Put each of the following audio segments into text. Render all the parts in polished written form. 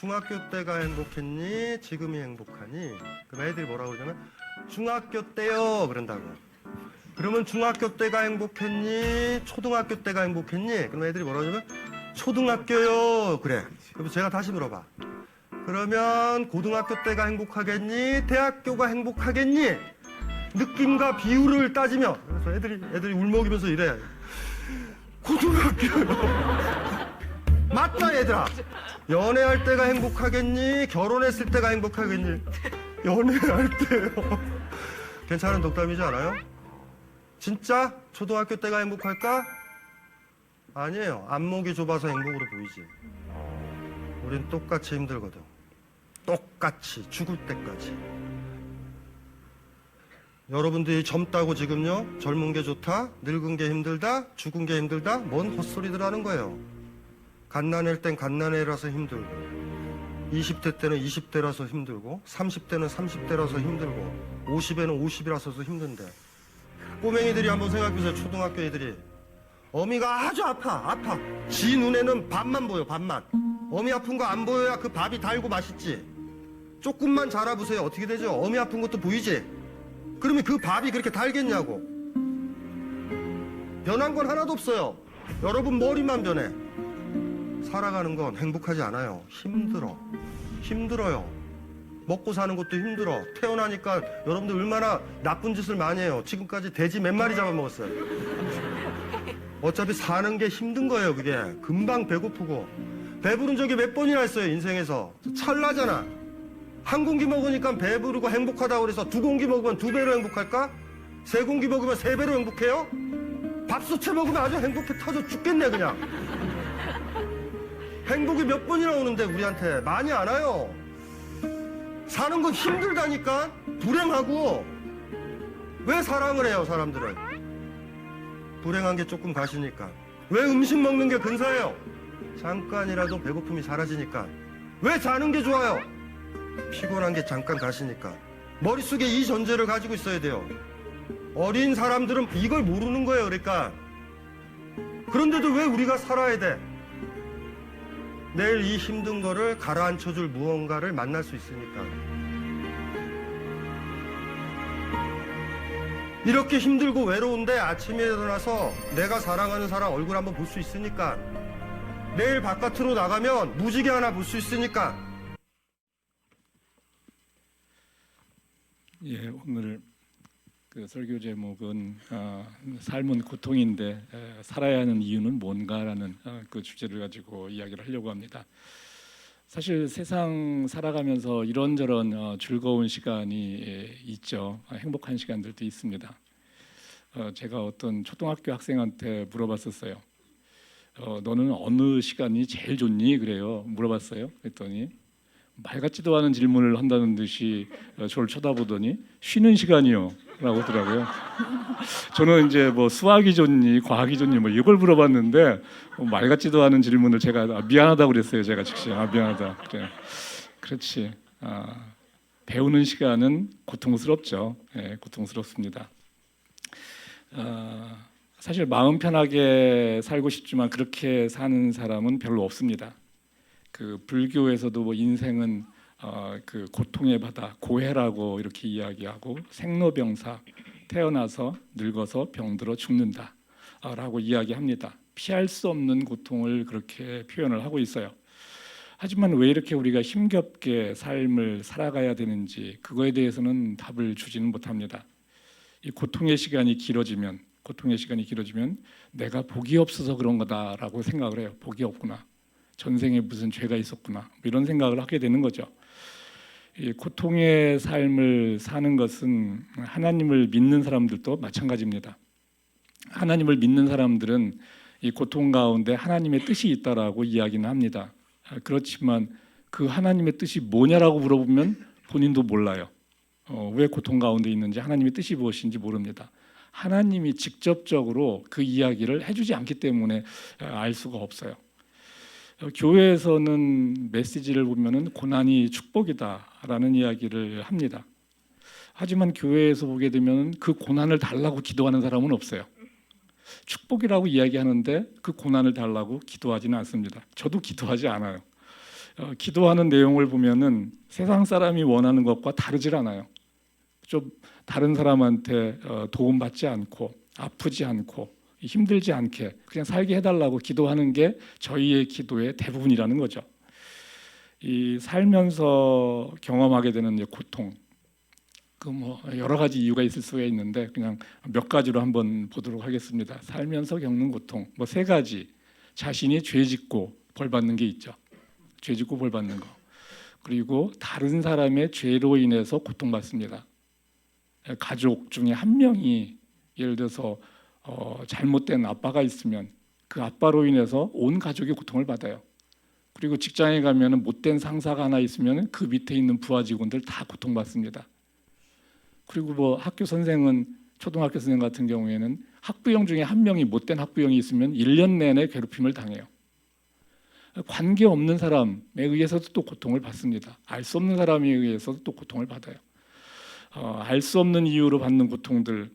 중학교 때가 행복했니? 지금이 행복하니? 그럼 애들이 뭐라고 그러냐면 중학교 때요 그런다고. 그러면 중학교 때가 행복했니? 초등학교 때가 행복했니? 그럼 애들이 뭐라고 하냐면 초등학교요 그래. 그럼 제가 다시 물어봐. 그러면 고등학교 때가 행복하겠니? 대학교가 행복하겠니? 느낌과 비율을 따지며. 그래서 애들이 울먹이면서 이래. 고등학교요. 맞다 얘들아. 연애할 때가 행복하겠니? 결혼했을 때가 행복하겠니? 연애할 때요. 괜찮은 독담이지 않아요? 진짜 초등학교 때가 행복할까? 아니에요. 안목이 좁아서 행복으로 보이지. 우린 똑같이 힘들거든. 똑같이 죽을 때까지. 여러분들이 젊다고 지금요? 젊은 게 좋다? 늙은 게 힘들다? 죽은 게 힘들다? 뭔 헛소리들 하는 거예요. 갓난애일 땐 갓난애라서 힘들고 20대 때는 20대라서 힘들고 30대는 30대라서 힘들고 50에는 50이라서 힘든데 꼬맹이들이 한번 생각해보세요. 초등학교 애들이 어미가 아주 아파 지 눈에는 밥만 보여. 밥만. 어미 아픈 거 안 보여야 그 밥이 달고 맛있지. 조금만 자라보세요. 어떻게 되죠? 어미 아픈 것도 보이지? 그러면 그 밥이 그렇게 달겠냐고. 변한 건 하나도 없어요. 여러분 머리만 변해. 살아가는 건 행복하지 않아요. 힘들어요. 먹고 사는 것도 힘들어. 태어나니까 여러분들 얼마나 나쁜 짓을 많이 해요. 지금까지 돼지 몇 마리 잡아먹었어요. 어차피 사는 게 힘든 거예요. 그게 금방 배고프고. 배부른 적이 몇 번이나 했어요. 인생에서. 찰나잖아. 한 공기 먹으니까 배부르고 행복하다고 그래서 두 공기 먹으면 두 배로 행복할까? 세 공기 먹으면 세 배로 행복해요? 밥솥에 먹으면 아주 행복해 터져 죽겠네 그냥. 행복이 몇 번이나 오는데 우리한테 많이 안 와요. 사는 건 힘들다니까. 불행하고. 왜 사랑을 해요 사람들은? 불행한 게 조금 가시니까. 왜 음식 먹는 게 근사해요? 잠깐이라도 배고픔이 사라지니까. 왜 자는 게 좋아요? 피곤한 게 잠깐 가시니까. 머릿속에 이 전제를 가지고 있어야 돼요. 어린 사람들은 이걸 모르는 거예요. 그러니까. 그런데도 왜 우리가 살아야 돼? 내일 이 힘든 거를 가라앉혀줄 무언가를 만날 수 있으니까. 이렇게 힘들고 외로운데 아침에 일어나서 내가 사랑하는 사람 얼굴 한번 볼 수 있으니까. 내일 바깥으로 나가면 무지개 하나 볼 수 있으니까. 예, 오늘 그 설교 제목은 삶은 고통인데 살아야 하는 이유는 뭔가라는 그 주제를 가지고 이야기를 하려고 합니다. 사실 세상 살아가면서 이런저런 즐거운 시간이 있죠. 행복한 시간들도 있습니다. 제가 어떤 초등학교 학생한테 물어봤었어요. 너는 어느 시간이 제일 좋니? 그래요. 물어봤어요. 그랬더니 말 같지도 않은 질문을 한다는 듯이 저를 쳐다보더니 쉬는 시간이요 라고 하더라고요. 저는 이제 뭐 수학이 좋니 과학이 좋니 뭐 이걸 물어봤는데 말 같지도 않은 질문을 제가 미안하다고 그랬어요. 제가 즉시 미안하다. 그래. 그렇지. 배우는 시간은 고통스럽죠. 예, 고통스럽습니다. 사실 마음 편하게 살고 싶지만 그렇게 사는 사람은 별로 없습니다. 그 불교에서도 뭐 인생은 그 고통의 바다 고해라고 이렇게 이야기하고 생로병사 태어나서 늙어서 병들어 죽는다라고 이야기합니다. 피할 수 없는 고통을 그렇게 표현을 하고 있어요. 하지만 왜 이렇게 우리가 힘겹게 삶을 살아가야 되는지 그거에 대해서는 답을 주지는 못합니다. 이 고통의 시간이 길어지면 내가 복이 없어서 그런 거다라고 생각을 해요. 복이 없구나. 전생에 무슨 죄가 있었구나. 이런 생각을 하게 되는 거죠. 이 고통의 삶을 사는 것은 하나님을 믿는 사람들도 마찬가지입니다. 하나님을 믿는 사람들은 이 고통 가운데 하나님의 뜻이 있다라고 이야기는 합니다. 그렇지만 그 하나님의 뜻이 뭐냐라고 물어보면 본인도 몰라요. 왜 고통 가운데 있는지 하나님의 뜻이 무엇인지 모릅니다. 하나님이 직접적으로 그 이야기를 해주지 않기 때문에 알 수가 없어요. 교회에서는 메시지를 보면은 고난이 축복이다라는 이야기를 합니다. 하지만 교회에서 보게 되면 그 고난을 달라고 기도하는 사람은 없어요. 축복이라고 이야기하는데 그 고난을 달라고 기도하지는 않습니다. 저도 기도하지 않아요. 기도하는 내용을 보면은 세상 사람이 원하는 것과 다르질 않아요. 좀 다른 사람한테 도움받지 않고 아프지 않고 힘들지 않게 그냥 살게 해달라고 기도하는 게 저희의 기도의 대부분이라는 거죠. 이 살면서 경험하게 되는 이제 고통, 그 뭐 여러 가지 이유가 있을 수가 있는데 그냥 몇 가지로 한번 보도록 하겠습니다. 살면서 겪는 고통, 뭐 세 가지. 자신이 죄 짓고 벌 받는 게 있죠. 죄 짓고 벌 받는 거. 그리고 다른 사람의 죄로 인해서 고통받습니다. 가족 중에 한 명이 예를 들어서 잘못된 아빠가 있으면 그 아빠로 인해서 온 가족이 고통을 받아요. 그리고 직장에 가면은 못된 상사가 하나 있으면 그 밑에 있는 부하 직원들 다 고통받습니다. 그리고 뭐 학교 선생은 초등학교 선생 같은 경우에는 학부형 중에 한 명이 못된 학부형이 있으면 1년 내내 괴롭힘을 당해요. 관계없는 사람에 의해서도 또 고통을 받습니다. 알 수 없는 사람에 의해서도 또 고통을 받아요. 알 수 없는 이유로 받는 고통들,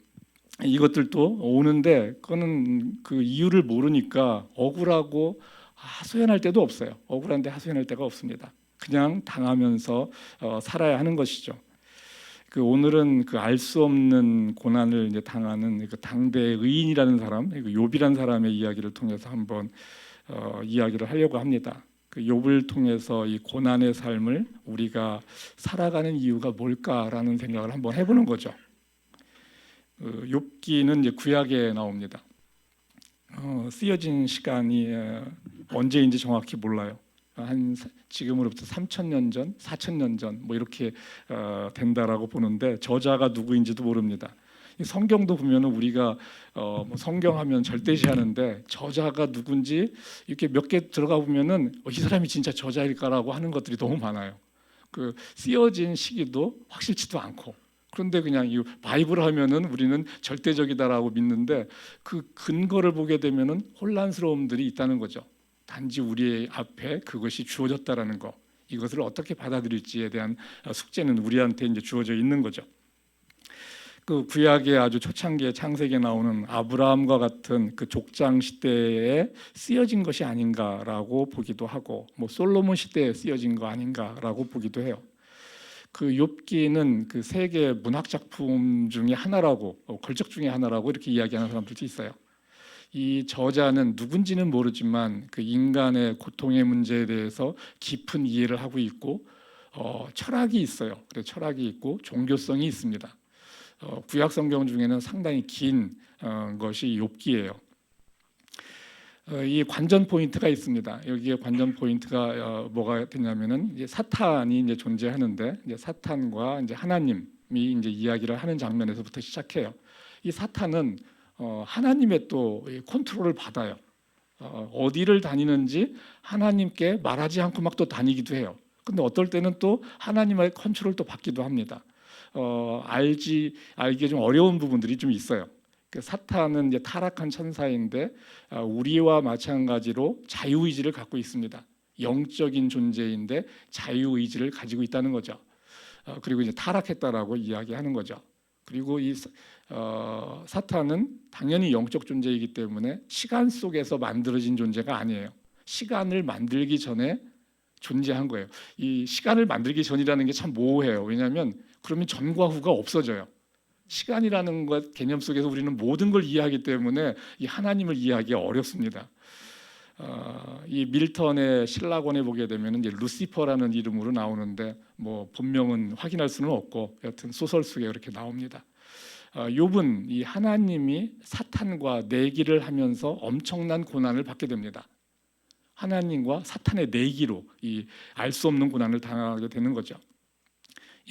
이것들도 오는데 그거는 그 이유를 모르니까 억울하고 하소연할 때도 없어요. 억울한데 하소연할 때가 없습니다. 그냥 당하면서 살아야 하는 것이죠. 그 오늘은 그 알 수 없는 고난을 이제 당하는 그 당대 의인이라는 사람, 그 욥이라는 사람의 이야기를 통해서 한번 이야기를 하려고 합니다. 그 욥을 통해서 이 고난의 삶을 우리가 살아가는 이유가 뭘까라는 생각을 한번 해보는 거죠. 욥기는 이제 구약에 나옵니다. 쓰여진 시간이 언제인지 정확히 몰라요. 한 지금으로부터 3,000년 전, 4,000년 전 뭐 이렇게 된다라고 보는데 저자가 누구인지도 모릅니다. 성경도 보면은 우리가 뭐 성경하면 절대시하는데 저자가 누군지 이렇게 몇 개 들어가 보면은 이 사람이 진짜 저자일까라고 하는 것들이 너무 많아요. 그 쓰여진 시기도 확실치도 않고 그런데 그냥 이 바이블 하면은 우리는 절대적이다라고 믿는데 그 근거를 보게 되면은 혼란스러움들이 있다는 거죠. 단지 우리 앞에 그것이 주어졌다라는 거, 이것을 어떻게 받아들일지에 대한 숙제는 우리한테 이제 주어져 있는 거죠. 그 구약의 아주 초창기에 창세기에 나오는 아브라함과 같은 그 족장 시대에 쓰여진 것이 아닌가라고 보기도 하고, 뭐 솔로몬 시대에 쓰여진 거 아닌가라고 보기도 해요. 그 욥기는 그 세계 문학 작품 중에 하나라고, 걸작 중에 하나라고 이렇게 이야기하는 사람들도 있어요. 이 저자는 누군지는 모르지만 그 인간의 고통의 문제에 대해서 깊은 이해를 하고 있고 철학이 있어요. 그래서 철학이 있고 종교성이 있습니다. 구약 성경 중에는 상당히 긴 것이 욥기예요. 이 관전 포인트가 있습니다. 여기에 관전 포인트가 뭐가 되냐면은 이제 사탄이 이제 존재하는데 이제 사탄과 이제 하나님이 이제 이야기를 하는 장면에서부터 시작해요. 이 사탄은 하나님의 또 컨트롤을 받아요. 어디를 다니는지 하나님께 말하지 않고 막 또 다니기도 해요. 근데 어떨 때는 또 하나님의 컨트롤도 받기도 합니다. 알기 좀 어려운 부분들이 좀 있어요. 사탄은 이제 타락한 천사인데 우리와 마찬가지로 자유의지를 갖고 있습니다. 영적인 존재인데 자유의지를 가지고 있다는 거죠. 그리고 이제 타락했다라고 이야기하는 거죠. 그리고 이 사탄은 당연히 영적 존재이기 때문에 시간 속에서 만들어진 존재가 아니에요. 시간을 만들기 전에 존재한 거예요. 이 시간을 만들기 전이라는 게 참 모호해요. 왜냐하면 그러면 전과 후가 없어져요. 시간이라는 것 개념 속에서 우리는 모든 걸 이해하기 때문에 이 하나님을 이해하기가 어렵습니다. 이 밀턴의 신라권에 보게 되면 이제 루시퍼라는 이름으로 나오는데 뭐 본명은 확인할 수는 없고 여튼 소설 속에 그렇게 나옵니다. 욥은 이 하나님이 사탄과 내기를 하면서 엄청난 고난을 받게 됩니다. 하나님과 사탄의 내기로 이 알 수 없는 고난을 당하게 되는 거죠.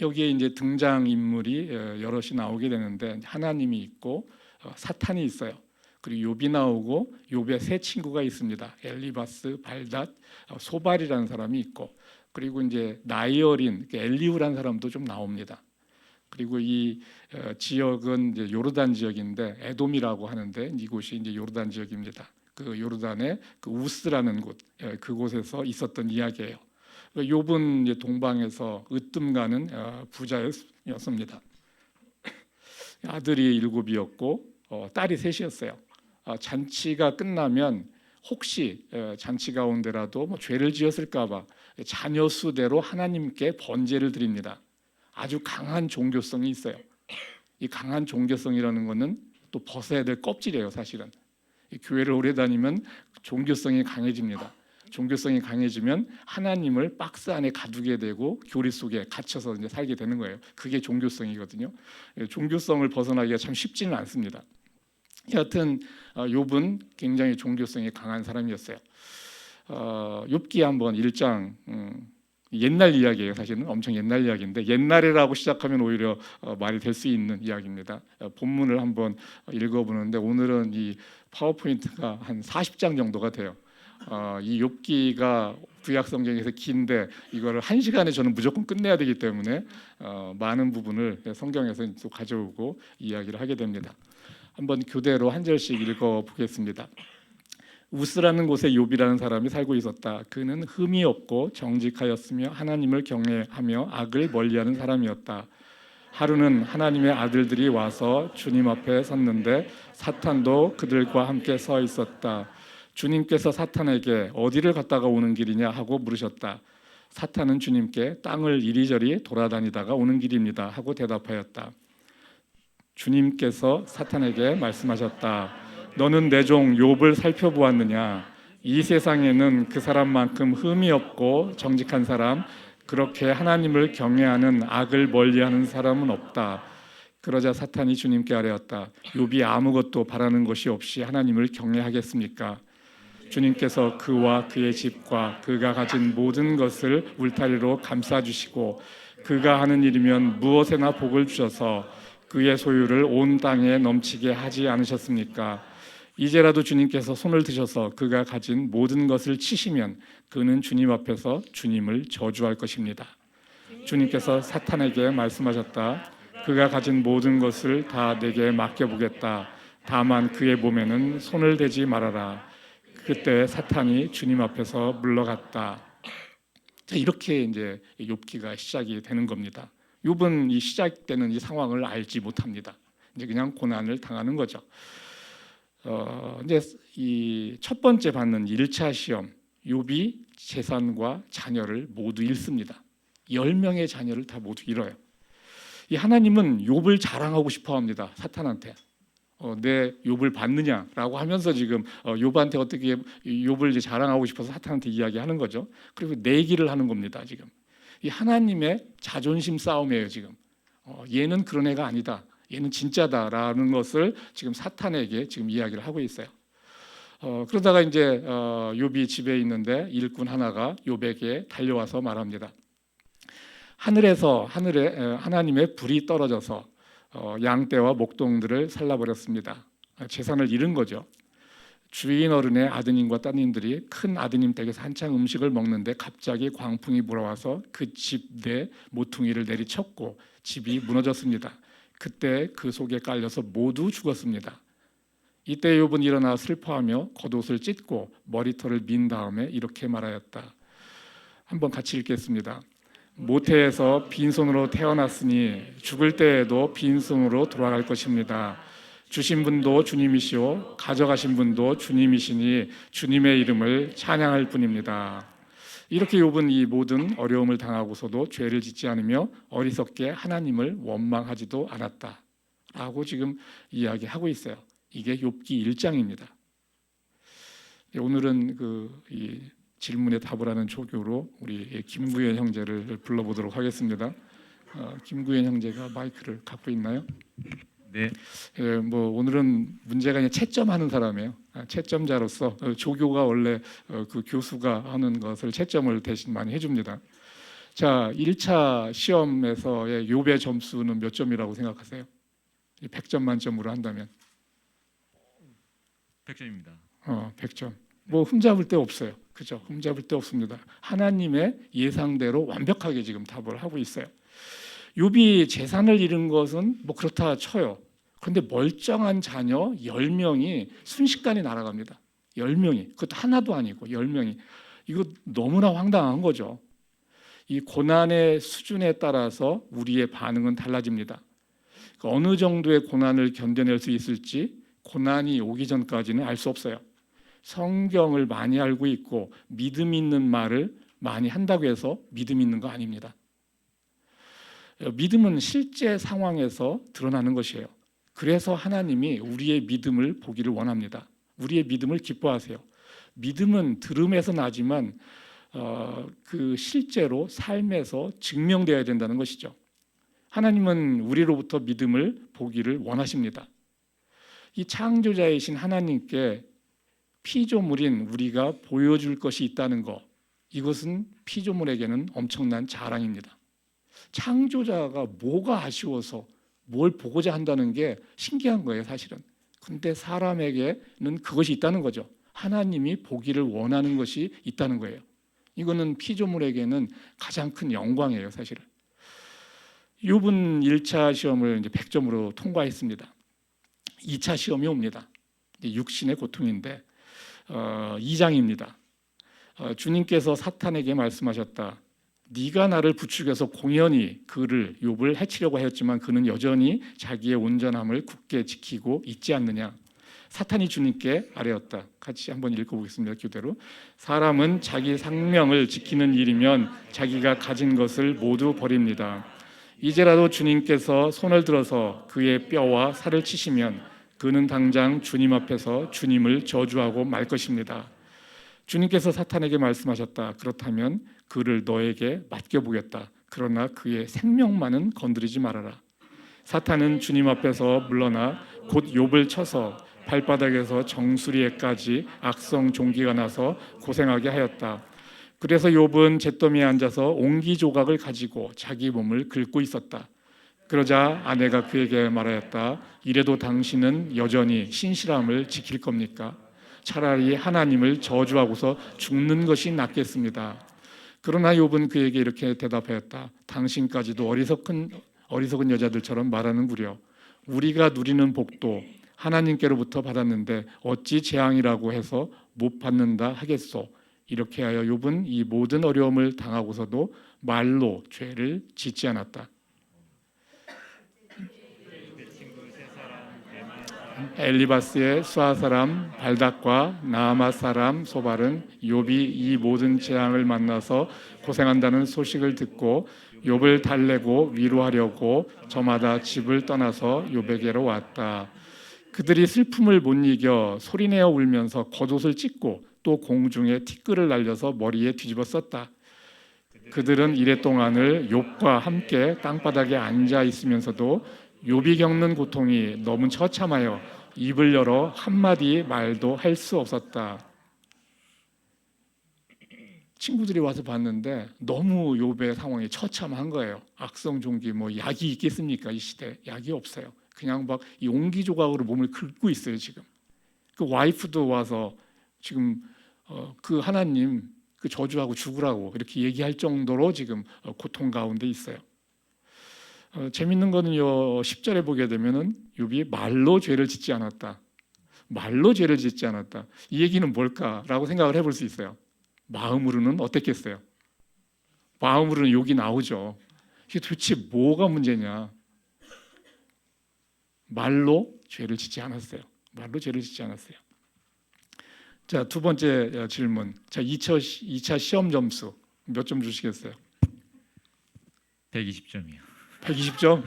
여기에 이제 등장 인물이 여럿이 나오게 되는데 하나님이 있고 사탄이 있어요. 그리고 욥이 나오고 욥의 세 친구가 있습니다. 엘리바스, 발닷, 소발이라는 사람이 있고 그리고 이제 나이어린, 엘리후라는 사람도 좀 나옵니다. 그리고 이 지역은 이제 요르단 지역인데 에돔이라고 하는데 이곳이 이제 요르단 지역입니다. 그 요르단의 그 우스라는 곳, 그곳에서 있었던 이야기예요. 욥은 이제 동방에서 으뜸가는 부자였습니다. 아들이 7이었고 딸이 3이었어요. 잔치가 끝나면 혹시 잔치 가운데라도 뭐 죄를 지었을까봐 자녀 수대로 하나님께 번제를 드립니다. 아주 강한 종교성이 있어요. 이 강한 종교성이라는 것은 또 벗어야 될 껍질이에요. 사실은 이 교회를 오래 다니면 종교성이 강해집니다. 종교성이 강해지면 하나님을 박스 안에 가두게 되고 교리 속에 갇혀서 이제 살게 되는 거예요. 그게 종교성이거든요. 종교성을 벗어나기가 참 쉽지는 않습니다. 여하튼 욥은 굉장히 종교성이 강한 사람이었어요. 욥기 한번 1장 옛날 이야기예요. 사실은 엄청 옛날 이야기인데 옛날이라고 시작하면 오히려 말이 될 수 있는 이야기입니다. 본문을 한번 읽어보는데 오늘은 이 파워포인트가 한 40장 정도가 돼요. 이 욥기가 구약 성경에서 긴데 이거를 1시간에 저는 무조건 끝내야 되기 때문에 많은 부분을 성경에서 또 가져오고 이야기를 하게 됩니다. 한번 교대로 한 절씩 읽어보겠습니다. 우스라는 곳에 욥이라는 사람이 살고 있었다. 그는 흠이 없고 정직하였으며 하나님을 경외하며 악을 멀리하는 사람이었다. 하루는 하나님의 아들들이 와서 주님 앞에 섰는데 사탄도 그들과 함께 서 있었다. 주님께서 사탄에게 어디를 갔다가 오는 길이냐 하고 물으셨다. 사탄은 주님께 땅을 이리저리 돌아다니다가 오는 길입니다 하고 대답하였다. 주님께서 사탄에게 말씀하셨다. 너는 내 종 욥을 살펴보았느냐? 이 세상에는 그 사람만큼 흠이 없고 정직한 사람, 그렇게 하나님을 경외하는 악을 멀리하는 사람은 없다. 그러자 사탄이 주님께 아뢰었다. 욥이 아무것도 바라는 것이 없이 하나님을 경외하겠습니까? 주님께서 그와 그의 집과 그가 가진 모든 것을 울타리로 감싸주시고 그가 하는 일이면 무엇에나 복을 주셔서 그의 소유를 온 땅에 넘치게 하지 않으셨습니까? 이제라도 주님께서 손을 드셔서 그가 가진 모든 것을 치시면 그는 주님 앞에서 주님을 저주할 것입니다. 주님께서 사탄에게 말씀하셨다. 그가 가진 모든 것을 다 내게 맡겨보겠다. 다만 그의 몸에는 손을 대지 말아라. 그때 사탄이 주님 앞에서 물러갔다. 자, 이렇게 이제 욥기가 시작이 되는 겁니다. 욥은 이 시작되는 이 상황을 알지 못합니다. 이제 그냥 고난을 당하는 거죠. 이제 이 첫 번째 받는 1차 시험, 욥이 재산과 자녀를 모두 잃습니다. 10명의 자녀를 다 모두 잃어요. 이 하나님은 욥을 자랑하고 싶어합니다. 사탄한테. 내 욥을 봤느냐라고 하면서 지금 욥한테 어떻게 욥을 이제 자랑하고 싶어서 사탄한테 이야기하는 거죠. 그리고 내기를 하는 겁니다. 지금 이 하나님의 자존심 싸움이에요. 지금 얘는 그런 애가 아니다. 얘는 진짜다라는 것을 지금 사탄에게 지금 이야기를 하고 있어요. 그러다가 이제 욥이 집에 있는데 일꾼 하나가 욥에게 달려와서 말합니다. 하늘에 하나님의 불이 떨어져서 양떼와 목동들을 살라버렸습니다. 재산을 잃은 거죠. 주인 어른의 아드님과 따님들이 큰 아드님 댁에서 한창 음식을 먹는데 갑자기 광풍이 불어와서 그 집 내 모퉁이를 내리쳤고 집이 무너졌습니다. 그때 그 속에 깔려서 모두 죽었습니다. 이때 욥은 일어나 슬퍼하며 겉옷을 찢고 머리털을 민 다음에 이렇게 말하였다. 한번 같이 읽겠습니다. 모태에서 빈손으로 태어났으니 죽을 때에도 빈손으로 돌아갈 것입니다. 주신 분도 주님이시오 가져가신 분도 주님이시니 주님의 이름을 찬양할 뿐입니다. 이렇게 욥은 이 모든 어려움을 당하고서도 죄를 짓지 않으며 어리석게 하나님을 원망하지도 않았다라고 지금 이야기하고 있어요. 이게 욥기 1장입니다. 오늘은 이 질문에 답을 하는 조교로 우리 김구현 형제를 불러보도록 하겠습니다. 김구현 형제가 마이크를 갖고 있나요? 네. 뭐 오늘은 문제가 그냥 채점하는 사람이에요. 채점자로서 조교가 원래 그 교수가 하는 것을 채점을 대신 많이 해줍니다. 자, 1차 시험에서의 욥의 점수는 몇 점이라고 생각하세요? 100점 만점으로 한다면 100점입니다. 100점. 뭐 흠잡을 데 없어요. 그죠? 흠잡을 데 없습니다. 하나님의 예상대로 완벽하게 지금 답을 하고 있어요. 욥이 재산을 잃은 것은 뭐 그렇다 쳐요. 그런데 멀쩡한 자녀 10명이 순식간에 날아갑니다. 10명이. 그것도 하나도 아니고 10명이. 이거 너무나 황당한 거죠. 이 고난의 수준에 따라서 우리의 반응은 달라집니다. 어느 정도의 고난을 견뎌낼 수 있을지 고난이 오기 전까지는 알 수 없어요. 성경을 많이 알고 있고 믿음 있는 말을 많이 한다고 해서 믿음 있는 거 아닙니다. 믿음은 실제 상황에서 드러나는 것이에요. 그래서 하나님이 우리의 믿음을 보기를 원합니다. 우리의 믿음을 기뻐하세요. 믿음은 들음에서 나지만 그 실제로 삶에서 증명되어야 된다는 것이죠. 하나님은 우리로부터 믿음을 보기를 원하십니다. 이 창조자이신 하나님께 피조물인 우리가 보여줄 것이 있다는 것, 이것은 피조물에게는 엄청난 자랑입니다. 창조자가 뭐가 아쉬워서 뭘 보고자 한다는 게 신기한 거예요, 사실은. 근데 사람에게는 그것이 있다는 거죠. 하나님이 보기를 원하는 것이 있다는 거예요. 이거는 피조물에게는 가장 큰 영광이에요, 사실은. 욥은 1차 시험을 이제 100점으로 통과했습니다. 2차 시험이 옵니다. 육신의 고통인데 2장입니다. 주님께서 사탄에게 말씀하셨다. 네가 나를 부추겨서 공연히 그를 욥을 해치려고 하였지만 그는 여전히 자기의 온전함을 굳게 지키고 있지 않느냐. 사탄이 주님께 아뢰었다. 같이 한번 읽어보겠습니다. 교대로. 사람은 자기 생명을 지키는 일이면 자기가 가진 것을 모두 버립니다. 이제라도 주님께서 손을 들어서 그의 뼈와 살을 치시면 그는 당장 주님 앞에서 주님을 저주하고 말 것입니다. 주님께서 사탄에게 말씀하셨다. 그렇다면 그를 너에게 맡겨보겠다. 그러나 그의 생명만은 건드리지 말아라. 사탄은 주님 앞에서 물러나 곧 욥을 쳐서 발바닥에서 정수리에까지 악성 종기가 나서 고생하게 하였다. 그래서 욥은 잿더미에 앉아서 옹기 조각을 가지고 자기 몸을 긁고 있었다. 그러자 아내가 그에게 말하였다. 이래도 당신은 여전히 신실함을 지킬 겁니까? 차라리 하나님을 저주하고서 죽는 것이 낫겠습니다. 그러나 욥은 그에게 이렇게 대답하였다. 당신까지도 어리석은 여자들처럼 말하는구려. 우리가 누리는 복도 하나님께로부터 받았는데 어찌 재앙이라고 해서 못 받는다 하겠소. 이렇게 하여 욥은 이 모든 어려움을 당하고서도 말로 죄를 짓지 않았다. 엘리바스의 수아 사람 발닥과 나아마 사람 소발은 욥이 이 모든 재앙을 만나서 고생한다는 소식을 듣고 욥을 달래고 위로하려고 저마다 집을 떠나서 욥에게로 왔다. 그들이 슬픔을 못 이겨 소리내어 울면서 겉옷을 찢고 또 공중에 티끌을 날려서 머리에 뒤집어 썼다. 그들은 이랫동안을 욥과 함께 땅바닥에 앉아 있으면서도 욥이 겪는 고통이 너무 처참하여 입을 열어 한마디 말도 할 수 없었다. 친구들이 와서 봤는데 너무 욥의 상황이 처참한 거예요. 악성 종기 뭐 약이 있겠습니까? 이 시대 약이 없어요. 그냥 막 이 옹기 조각으로 몸을 긁고 있어요. 지금 그 와이프도 와서 지금 그 하나님 그 저주하고 죽으라고 이렇게 얘기할 정도로 지금 고통 가운데 있어요. 재밌는 거는요. 10절에 보게 되면은 욥이 말로 죄를 짓지 않았다. 말로 죄를 짓지 않았다. 이 얘기는 뭘까라고 생각을 해볼 수 있어요. 마음으로는 어땠겠어요? 마음으로는 욕이 나오죠. 이게 도대체 뭐가 문제냐? 말로 죄를 짓지 않았어요. 말로 죄를 짓지 않았어요. 자, 두 번째 질문. 자, 2차 시험 점수 몇 점 주시겠어요? 120점이요. 120점?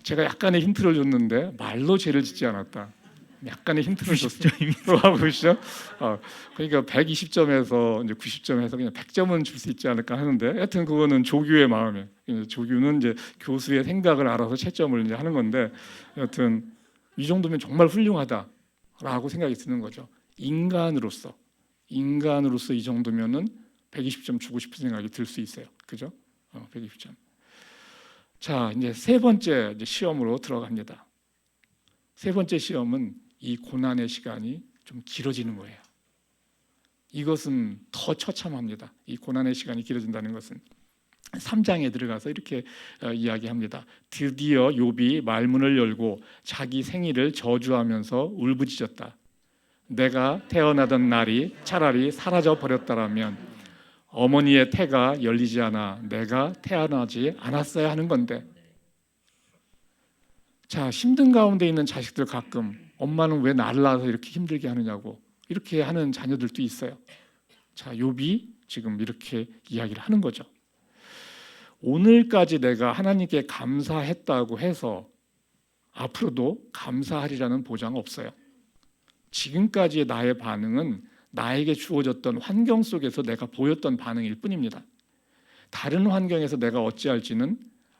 제가 약간의 힌트를 줬는데 말로 죄를 짓지 않았다. 약간의 힌트를 줬어요. 보시죠. 그러니까 120점에서 이제 90점에서 그냥 100점은 줄 수 있지 않을까 하는데, 하여튼 그거는 조규의 마음이에요. 조규는 이제 교수의 생각을 알아서 채점을 이제 하는 건데, 하여튼 이 정도면 정말 훌륭하다라고 생각이 드는 거죠. 인간으로서 이 정도면은 120점 주고 싶은 생각이 들 수 있어요. 그죠? 120점. 자, 이제 세 번째 시험으로 들어갑니다. 세 번째 시험은 이 고난의 시간이 좀 길어지는 거예요. 이것은 더 처참합니다. 이 고난의 시간이 길어진다는 것은 3장에 들어가서 이렇게 이야기합니다. 드디어 욥이 말문을 열고 자기 생일을 저주하면서 울부짖었다. 내가 태어나던 날이 차라리 사라져 버렸다라면 어머니의 태가 열리지 않아 내가 태어나지 않았어야 하는 건데. 자, 힘든 가운데 있는 자식들 가끔 엄마는 왜 나를 낳아서 이렇게 힘들게 하느냐고 이렇게 하는 자녀들도 있어요. 자, 욥이 지금 이렇게 이야기를 하는 거죠. 오늘까지 내가 하나님께 감사했다고 해서 앞으로도 감사하리라는 보장 없어요. 지금까지의 나의 반응은 나에게 주어졌던 환경 속에서 내가 보였던 반응일 뿐입니다. 다른 환경에서 내가 어찌할지는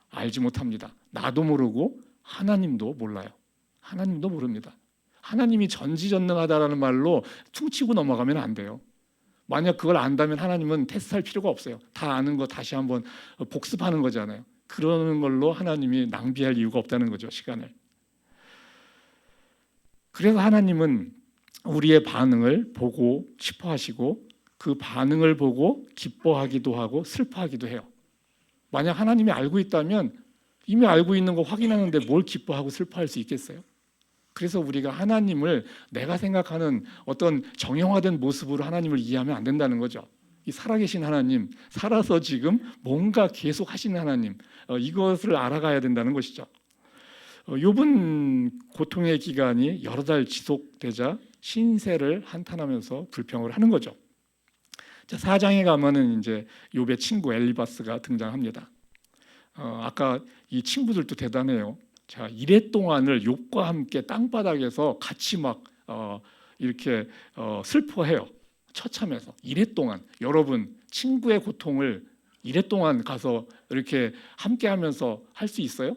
알지 못합니다. 나도 모르고 하나님도 몰라요. 하나님도 모릅니다. 하나님이 전지전능하다라는 말로 퉁치고 넘어가면 안 돼요. 만약 그걸 안다면 하나님은 테스트할 필요가 없어요. 다 아는 거 다시 한번 복습하는 거잖아요. 그러는 걸로 하나님이 낭비할 이유가 없다는 거죠, 시간을. 그래서 하나님은 우리의 반응을 보고 싶어 하시고 그 반응을 보고 기뻐하기도 하고 슬퍼하기도 해요. 만약 하나님이 알고 있다면 이미 알고 있는 거 확인하는데 뭘 기뻐하고 슬퍼할 수 있겠어요? 그래서 우리가 하나님을 내가 생각하는 어떤 정형화된 모습으로 하나님을 이해하면 안 된다는 거죠. 이 살아계신 하나님, 살아서 지금 뭔가 계속 하시는 하나님, 이것을 알아가야 된다는 것이죠. 욥은 고통의 기간이 여러 달 지속되자 신세를 한탄하면서 불평을 하는 거죠. 자, 4장에 가면은 이제 욥의 친구 엘리바스가 등장합니다. 아까 이 친구들도 대단해요. 자, 이래 동안을 욥과 함께 땅바닥에서 같이 막 이렇게 슬퍼해요. 처참해서 이래 동안 여러분 친구의 고통을 이래 동안 가서 이렇게 함께하면서 할 수 있어요?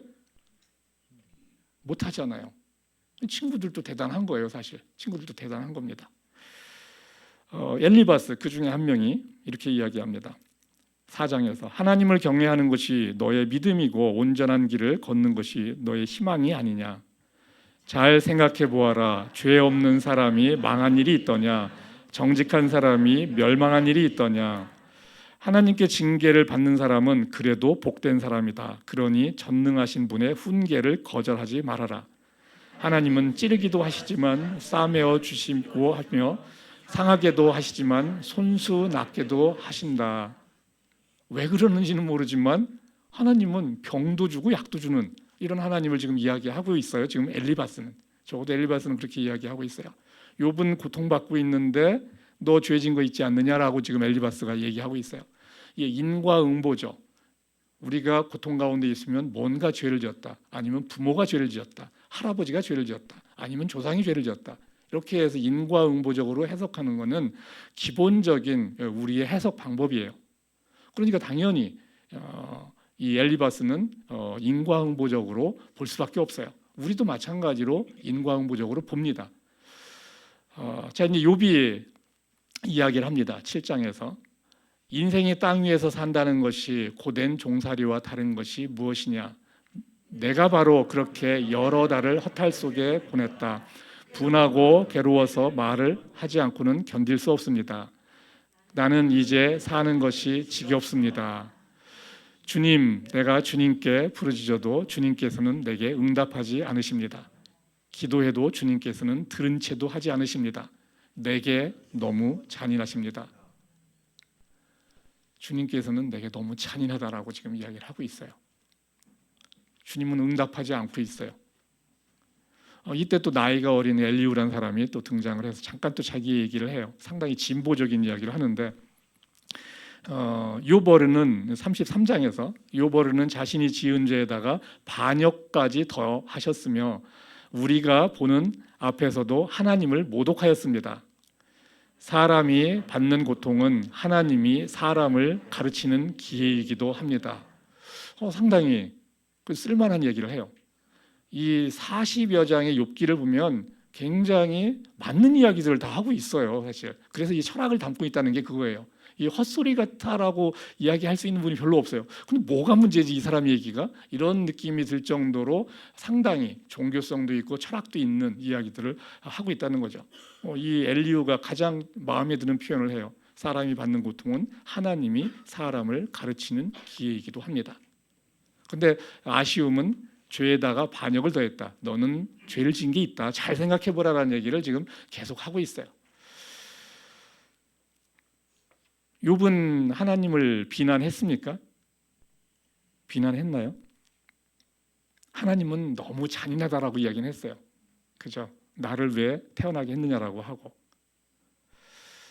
못 하잖아요. 친구들도 대단한 거예요, 사실. 친구들도 대단한 겁니다. 엘리바스 그 중에 한 명이 이렇게 이야기합니다. 4장에서 하나님을 경외하는 것이 너의 믿음이고 온전한 길을 걷는 것이 너의 희망이 아니냐. 잘 생각해 보아라. 죄 없는 사람이 망한 일이 있더냐. 정직한 사람이 멸망한 일이 있더냐. 하나님께 징계를 받는 사람은 그래도 복된 사람이다. 그러니 전능하신 분의 훈계를 거절하지 말아라. 하나님은 찌르기도 하시지만 싸매어 주시고 하며 상하게도 하시지만 손수 낫게도 하신다. 왜 그러는지는 모르지만 하나님은 병도 주고 약도 주는 이런 하나님을 지금 이야기하고 있어요. 지금 엘리바스는. 적어도 엘리바스는 그렇게 이야기하고 있어요. 욥은 고통받고 있는데 너 죄진 거 있지 않느냐라고 지금 엘리바스가 얘기하고 있어요. 이게 인과응보죠. 우리가 고통 가운데 있으면 뭔가 죄를 지었다. 아니면 부모가 죄를 지었다. 할아버지가 죄를 지었다. 아니면 조상이 죄를 지었다. 이렇게 해서 인과응보적으로 해석하는 것은 기본적인 우리의 해석 방법이에요. 그러니까 당연히 이 엘리바스는 인과응보적으로 볼 수밖에 없어요. 우리도 마찬가지로 인과응보적으로 봅니다. 자, 이제 욥이 이야기를 합니다. 7장에서 인생이 땅 위에서 산다는 것이 고된 종살이와 다른 것이 무엇이냐. 내가 바로 그렇게 여러 달을 허탈 속에 보냈다. 분하고 괴로워서 말을 하지 않고는 견딜 수 없습니다. 나는 이제 사는 것이 지겹습니다. 주님, 내가 주님께 부르짖어도 주님께서는 내게 응답하지 않으십니다. 기도해도 주님께서는 들은 채도 하지 않으십니다. 내게 너무 잔인하십니다. 주님께서는 내게 너무 잔인하다라고 지금 이야기를 하고 있어요. 주님은 응답하지 않고 있어요. 이때 또 나이가 어린 엘리후라는 사람이 또 등장을 해서 잠깐 또 자기 얘기를 해요. 상당히 진보적인 이야기를 하는데 요버르는 33장에서 요버르는 자신이 지은 죄에다가 반역까지 더 하셨으며 우리가 보는 앞에서도 하나님을 모독하였습니다. 사람이 받는 고통은 하나님이 사람을 가르치는 기회이기도 합니다. 상당히 쓸만한 얘기를 해요. 이 40여 장의 욥기를 보면 굉장히 맞는 이야기들을 다 하고 있어요, 사실. 그래서 이 철학을 담고 있다는 게 그거예요. 이 헛소리 같다라고 이야기할 수 있는 분이 별로 없어요. 근데 뭐가 문제지 이 사람 얘기가? 이런 느낌이 들 정도로 상당히 종교성도 있고 철학도 있는 이야기들을 하고 있다는 거죠. 이 엘리후가 가장 마음에 드는 표현을 해요. 사람이 받는 고통은 하나님이 사람을 가르치는 기회이기도 합니다. 근데 아쉬움은 죄에다가 반역을 더했다. 너는 죄를 지은 게 있다. 잘 생각해보라라는 얘기를 지금 계속 하고 있어요. 욥은 하나님을 비난했습니까? 비난했나요? 하나님은 너무 잔인하다라고 이야기는 했어요. 그죠? 나를 왜 태어나게 했느냐라고 하고.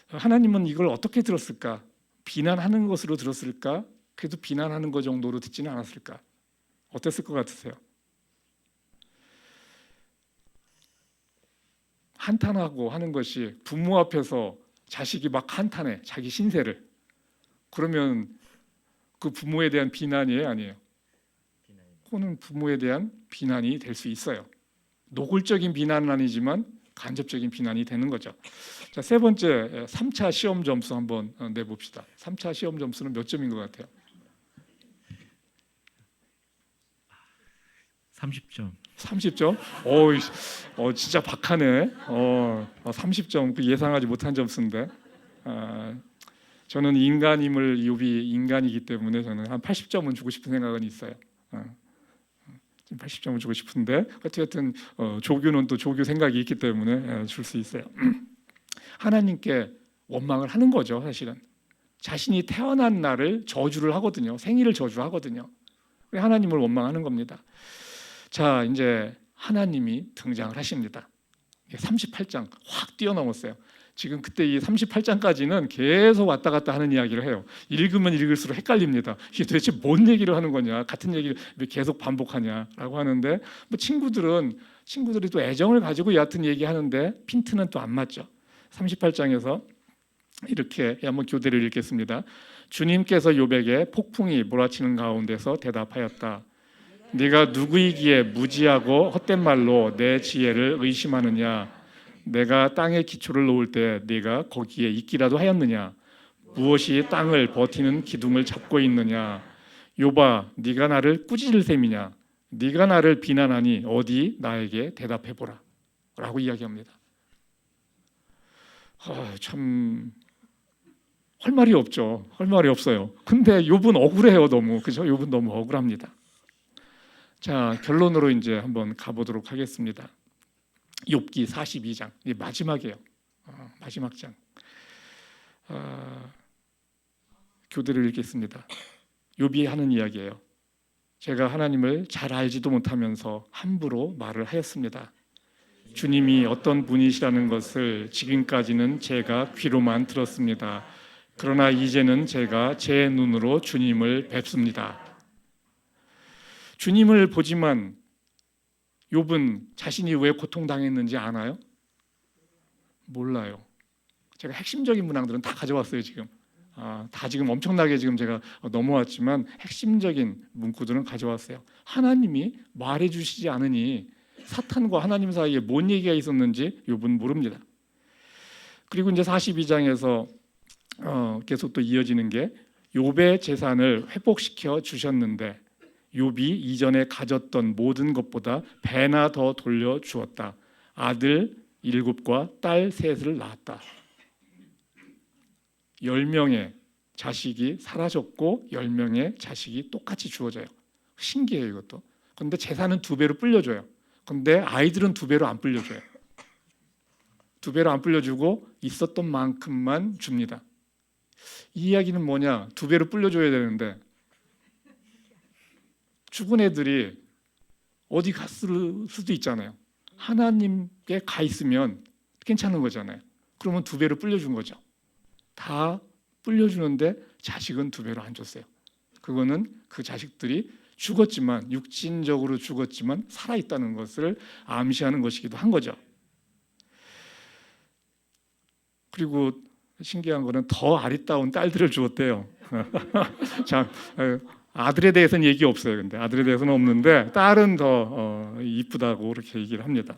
하나님은 이걸 어떻게 들었을까? 비난하는 것으로 들었을까? 그래도 비난하는 것 정도로 듣지는 않았을까? 어땠을 것 같으세요? 한탄하고 하는 것이 부모 앞에서 자식이 막 한탄해, 자기 신세를. 그러면 그 부모에 대한 비난이에요, 아니에요? 그거는 부모에 대한 비난이 될 수 있어요. 노골적인 비난은 아니지만 간접적인 비난이 되는 거죠. 자, 세 번째, 3차 시험 점수 한번 내봅시다. 3차 시험 점수는 몇 점인 것 같아요? 30점. 30점? 진짜 박하네. 30점, 그 예상하지 못한 점수인데. 저는 인간임을 욥이 인간이기 때문에 저는 한 80점은 주고 싶은 생각은 있어요. 80점을 주고 싶은데 어쨌든 조교는 또 조교 생각이 있기 때문에 줄 수 있어요. 하나님께 원망을 하는 거죠. 사실은 자신이 태어난 날을 저주를 하거든요. 생일을 저주하거든요. 하나님을 원망하는 겁니다. 자, 이제 하나님이 등장을 하십니다. 38장 확 뛰어넘었어요. 지금 그때 이 38장까지는 계속 왔다 갔다 하는 이야기를 해요. 읽으면 읽을수록 헷갈립니다. 이게 도대체 뭔 얘기를 하는 거냐, 같은 얘기를 왜 계속 반복하냐라고 하는데, 뭐 친구들이 또 애정을 가지고 얕은 얘기하는데 핀트는 또 안 맞죠. 38장에서 이렇게 한번 교대를 읽겠습니다. 주님께서 욥에게 폭풍이 몰아치는 가운데서 대답하였다. 네가 누구이기에 무지하고 헛된 말로 내 지혜를 의심하느냐? 내가 땅에 기초를 놓을 때 네가 거기에 있기라도 하였느냐? 무엇이 땅을 버티는 기둥을 잡고 있느냐? 욥아, 네가 나를 꾸짖을 셈이냐? 네가 나를 비난하니 어디 나에게 대답해 보라. 라고 이야기합니다. 참 할 말이 없죠. 할 말이 없어요. 근데 욥은 억울해요, 너무. 그죠? 욥은 너무 억울합니다. 자, 결론으로 이제 한번 가보도록 하겠습니다. 욥기 42장, 이게 마지막이에요. 마지막 장. 교대를 읽겠습니다. 욥이 하는 이야기예요. 제가 하나님을 잘 알지도 못하면서 함부로 말을 하였습니다. 주님이 어떤 분이시라는 것을 지금까지는 제가 귀로만 들었습니다. 그러나 이제는 제가 제 눈으로 주님을 뵙습니다. 주님을 보지만 욥은 자신이 왜 고통당했는지 아나요? 몰라요. 제가 핵심적인 문항들은 다 가져왔어요. 지금 다 지금 엄청나게 지금 제가 넘어왔지만 핵심적인 문구들은 가져왔어요. 하나님이 말해주시지 않으니 사탄과 하나님 사이에 뭔 얘기가 있었는지 욥은 모릅니다. 그리고 이제 42장에서 계속 또 이어지는 게 욥의 재산을 회복시켜 주셨는데 욥이 이전에 가졌던 모든 것보다 배나 더 돌려 주었다. 아들 7과 딸 3을 낳았다. 10명의 자식이 사라졌고 10명의 자식이 똑같이 주어져요. 신기해요, 이것도. 그런데 재산은 2배로 불려줘요. 그런데 아이들은 2배로 안 불려줘요. 2배로 안 불려주고 있었던 만큼만 줍니다. 이 이야기는 뭐냐? 2배로 불려줘야 되는데 죽은 애들이 어디 갔을 수도 있잖아요. 하나님께 가 있으면 괜찮은 거잖아요. 그러면 2배로 불려준 거죠. 다 불려주는데 자식은 2배로 안 줬어요. 그거는 그 자식들이 죽었지만, 육신적으로 죽었지만 살아있다는 것을 암시하는 것이기도 한 거죠. 그리고 신기한 거는 더 아리따운 딸들을 주었대요. 자, 아들에 대해서는 얘기 없어요. 근데 아들에 대해서는 없는데 딸은 더 이쁘다고 그렇게 얘기를 합니다.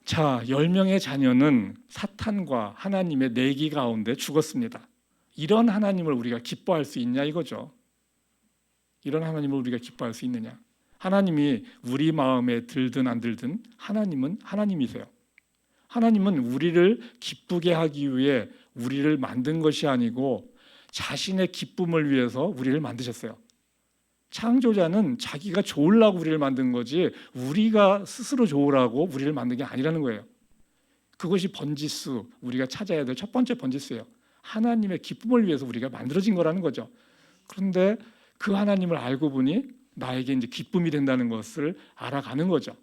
자, 10명의 자녀는 사탄과 하나님의 내기 가운데 죽었습니다. 이런 하나님을 우리가 기뻐할 수 있냐 이거죠. 이런 하나님을 우리가 기뻐할 수 있느냐. 하나님이 우리 마음에 들든 안 들든 하나님은 하나님이세요. 하나님은 우리를 기쁘게 하기 위해 우리를 만든 것이 아니고 자신의 기쁨을 위해서 우리를 만드셨어요. 창조자는 자기가 좋으려고 우리를 만든 거지 우리가 스스로 좋으라고 우리를 만든 게 아니라는 거예요. 그것이 번지수, 우리가 찾아야 될 첫 번째 번지수예요. 하나님의 기쁨을 위해서 우리가 만들어진 거라는 거죠. 그런데 그 하나님을 알고 보니 나에게 이제 기쁨이 된다는 것을 알아가는 거죠.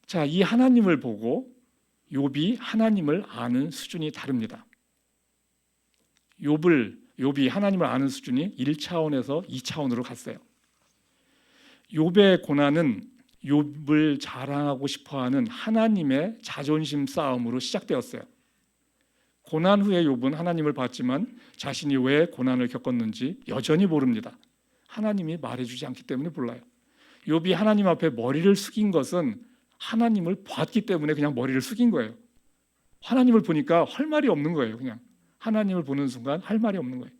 자, 이 하나님을 보고 욥이 하나님을 아는 수준이 다릅니다. 욥이 하나님을 아는 수준이 1차원에서 2차원으로 갔어요. 욥의 고난은 욥을 자랑하고 싶어하는 하나님의 자존심 싸움으로 시작되었어요. 고난 후에 욥은 하나님을 봤지만 자신이 왜 고난을 겪었는지 여전히 모릅니다. 하나님이 말해주지 않기 때문에 몰라요. 욥이 하나님 앞에 머리를 숙인 것은 하나님을 봤기 때문에 그냥 머리를 숙인 거예요. 하나님을 보니까 할 말이 없는 거예요. 그냥 하나님을 보는 순간 할 말이 없는 거예요.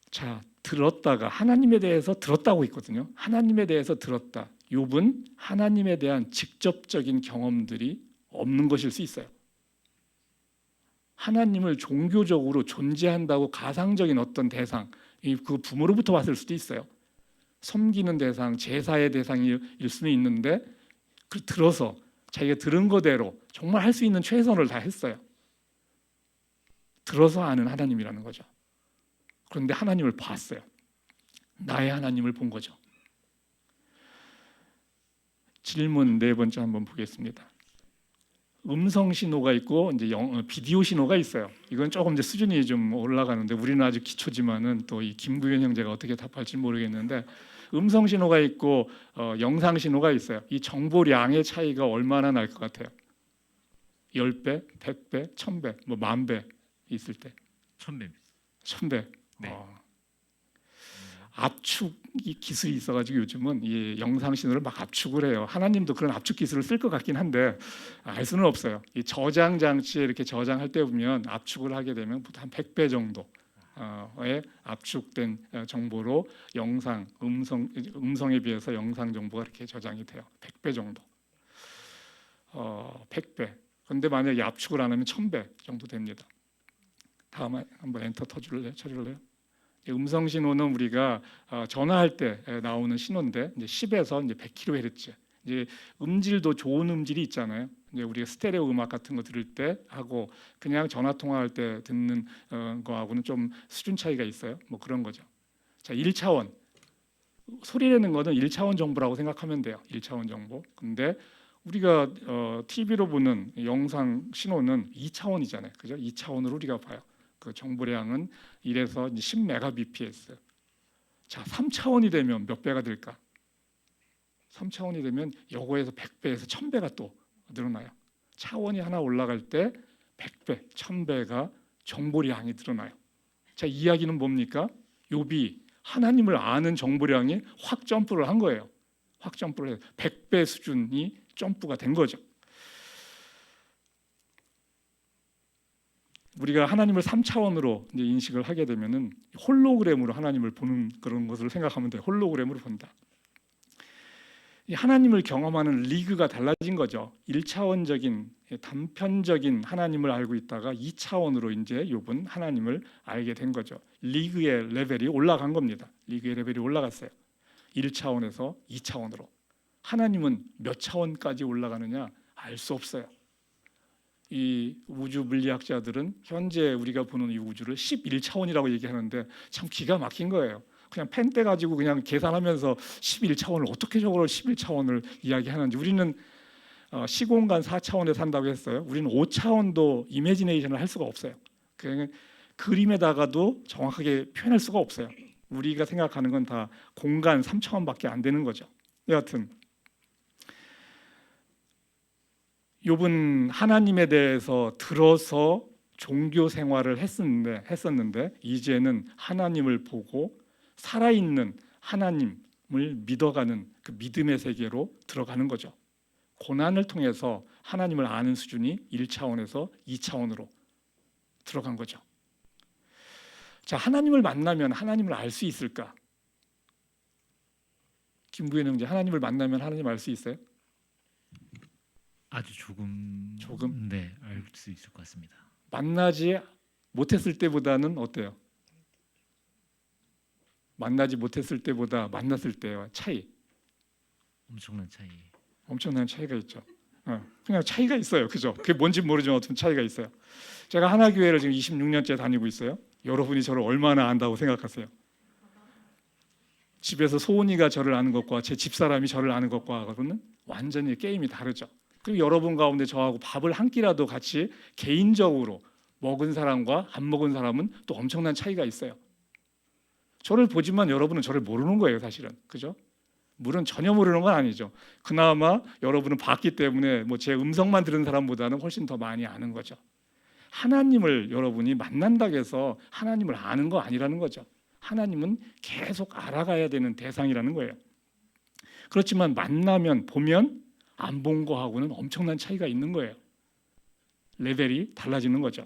자, 들었다가 하나님에 대해서 들었다고 있거든요. 하나님에 대해서 들었다. 욥은 하나님에 대한 직접적인 경험들이 없는 것일 수 있어요. 하나님을 종교적으로 존재한다고 가상적인 어떤 대상, 그 부모로부터 왔을 수도 있어요. 섬기는 대상, 제사의 대상일 수는 있는데 그 들어서 자기가 들은 거대로 정말 할 수 있는 최선을 다 했어요. 들어서 아는 하나님이라는 거죠. 그런데 하나님을 봤어요. 나의 하나님을 본 거죠. 질문 네 번째 한번 보겠습니다. 음성 신호가 있고 이제 비디오 신호가 있어요. 이건 조금 이제 수준이 좀 올라가는데 우리는 아주 기초지만은 또 이 김구현 형제가 어떻게 답할지 모르겠는데 음성 신호가 있고 영상 신호가 있어요. 이 정보량의 차이가 얼마나 날 것 같아요? 10배, 100배, 1000배, 뭐 10,000배 있을 때 1000배. 1000배. 네. 압축 기술이 있어가지고 요즘은 이 영상 신호를 막 압축을 해요. 하나님도 그런 압축 기술을 쓸 것 같긴 한데 알 수는 없어요. 이 저장 장치에 이렇게 저장할 때 보면 압축을 하게 되면 보통 한 100배 정도의 압축된 정보로 영상, 음성에 비해서 영상 정보가 이렇게 저장이 돼요. 100배 정도. 100배. 그런데 만약에 압축을 안 하면 1000배 정도 됩니다. 다음에 한번 엔터 쳐줄래요? 음성 신호는 우리가 전화할 때 나오는 신호인데 이제 10에서 이제 100kHz. 이제 음질도 좋은 음질이 있잖아요. 이제 우리가 스테레오 음악 같은 거 들을 때 하고 그냥 전화 통화할 때 듣는 거하고는 좀 수준 차이가 있어요. 뭐 그런 거죠. 자, 1차원 소리 내는 거는 1차원 정보라고 생각하면 돼요. 1차원 정보. 근데 우리가 TV로 보는 영상 신호는 2차원이잖아요. 그죠? 2차원으로 우리가 봐요. 그 정보량은 1에서 10Mbps. 자, 3차원이 되면 몇 배가 될까? 3차원이 되면 요거에서 100배에서 1000배가 또 늘어나요. 차원이 하나 올라갈 때 100배, 1000배가 정보량이 늘어나요. 자, 이 이야기는 뭡니까? 욥이 하나님을 아는 정보량이 확 점프를 한 거예요. 확 점프를 해서 100배 수준이 점프가 된 거죠. 우리가 하나님을 3차원으로 이제 인식을 하게 되면은 홀로그램으로 하나님을 보는 그런 것을 생각하면 돼요. 홀로그램으로 본다. 이 하나님을 경험하는 리그가 달라진 거죠. 1차원적인 단편적인 하나님을 알고 있다가 2차원으로 이제 욥은 하나님을 알게 된 거죠. 리그의 레벨이 올라간 겁니다. 리그의 레벨이 올라갔어요. 1차원에서 2차원으로. 하나님은 몇 차원까지 올라가느냐 알 수 없어요. 이 우주 물리학자들은 현재 우리가 보는 이 우주를 11차원이라고 얘기하는데 참 기가 막힌 거예요. 그냥 펜 떼 가지고 그냥 계산하면서 11차원을 어떻게 저걸 11차원을 이야기하는지. 우리는 시공간 4차원에 산다고 했어요. 우리는 5차원도 이미지네이션을 할 수가 없어요. 그냥 그림에다가도 정확하게 표현할 수가 없어요. 우리가 생각하는 건 다 공간 3차원밖에 안 되는 거죠. 여하튼 욥은 하나님에 대해서 들어서 종교 생활을 했었는데 이제는 하나님을 보고 살아있는 하나님을 믿어가는 그 믿음의 세계로 들어가는 거죠. 고난을 통해서 하나님을 아는 수준이 1차원에서 2차원으로 들어간 거죠. 자, 하나님을 만나면 하나님을 알 수 있을까? 김구현 형제, 하나님을 만나면 하나님 알 수 있어요? 아주 조금 네, 알 수 있을 것 같습니다. 만나지 못했을 때보다는 어때요? 만나지 못했을 때보다 만났을 때와 차이. 엄청난 차이가 있죠. 그냥 차이가 있어요. 그죠? 그게 뭔지 모르지만 어떤 차이가 있어요. 제가 하나교회를 지금 26년째 다니고 있어요. 여러분이 저를 얼마나 안다고 생각하세요? 집에서 소은이가 저를 아는 것과 제 집사람이 저를 아는 것과는 완전히 게임이 다르죠. 그리고 여러분 가운데 저하고 밥을 한 끼라도 같이 개인적으로 먹은 사람과 안 먹은 사람은 또 엄청난 차이가 있어요. 저를 보지만 여러분은 저를 모르는 거예요, 사실은. 그죠? 물론 전혀 모르는 건 아니죠. 그나마 여러분은 봤기 때문에 뭐 제 음성만 들은 사람보다는 훨씬 더 많이 아는 거죠. 하나님을 여러분이 만난다고 해서 하나님을 아는 거 아니라는 거죠. 하나님은 계속 알아가야 되는 대상이라는 거예요. 그렇지만 만나면 보면 안 본 거하고는 엄청난 차이가 있는 거예요. 레벨이 달라지는 거죠.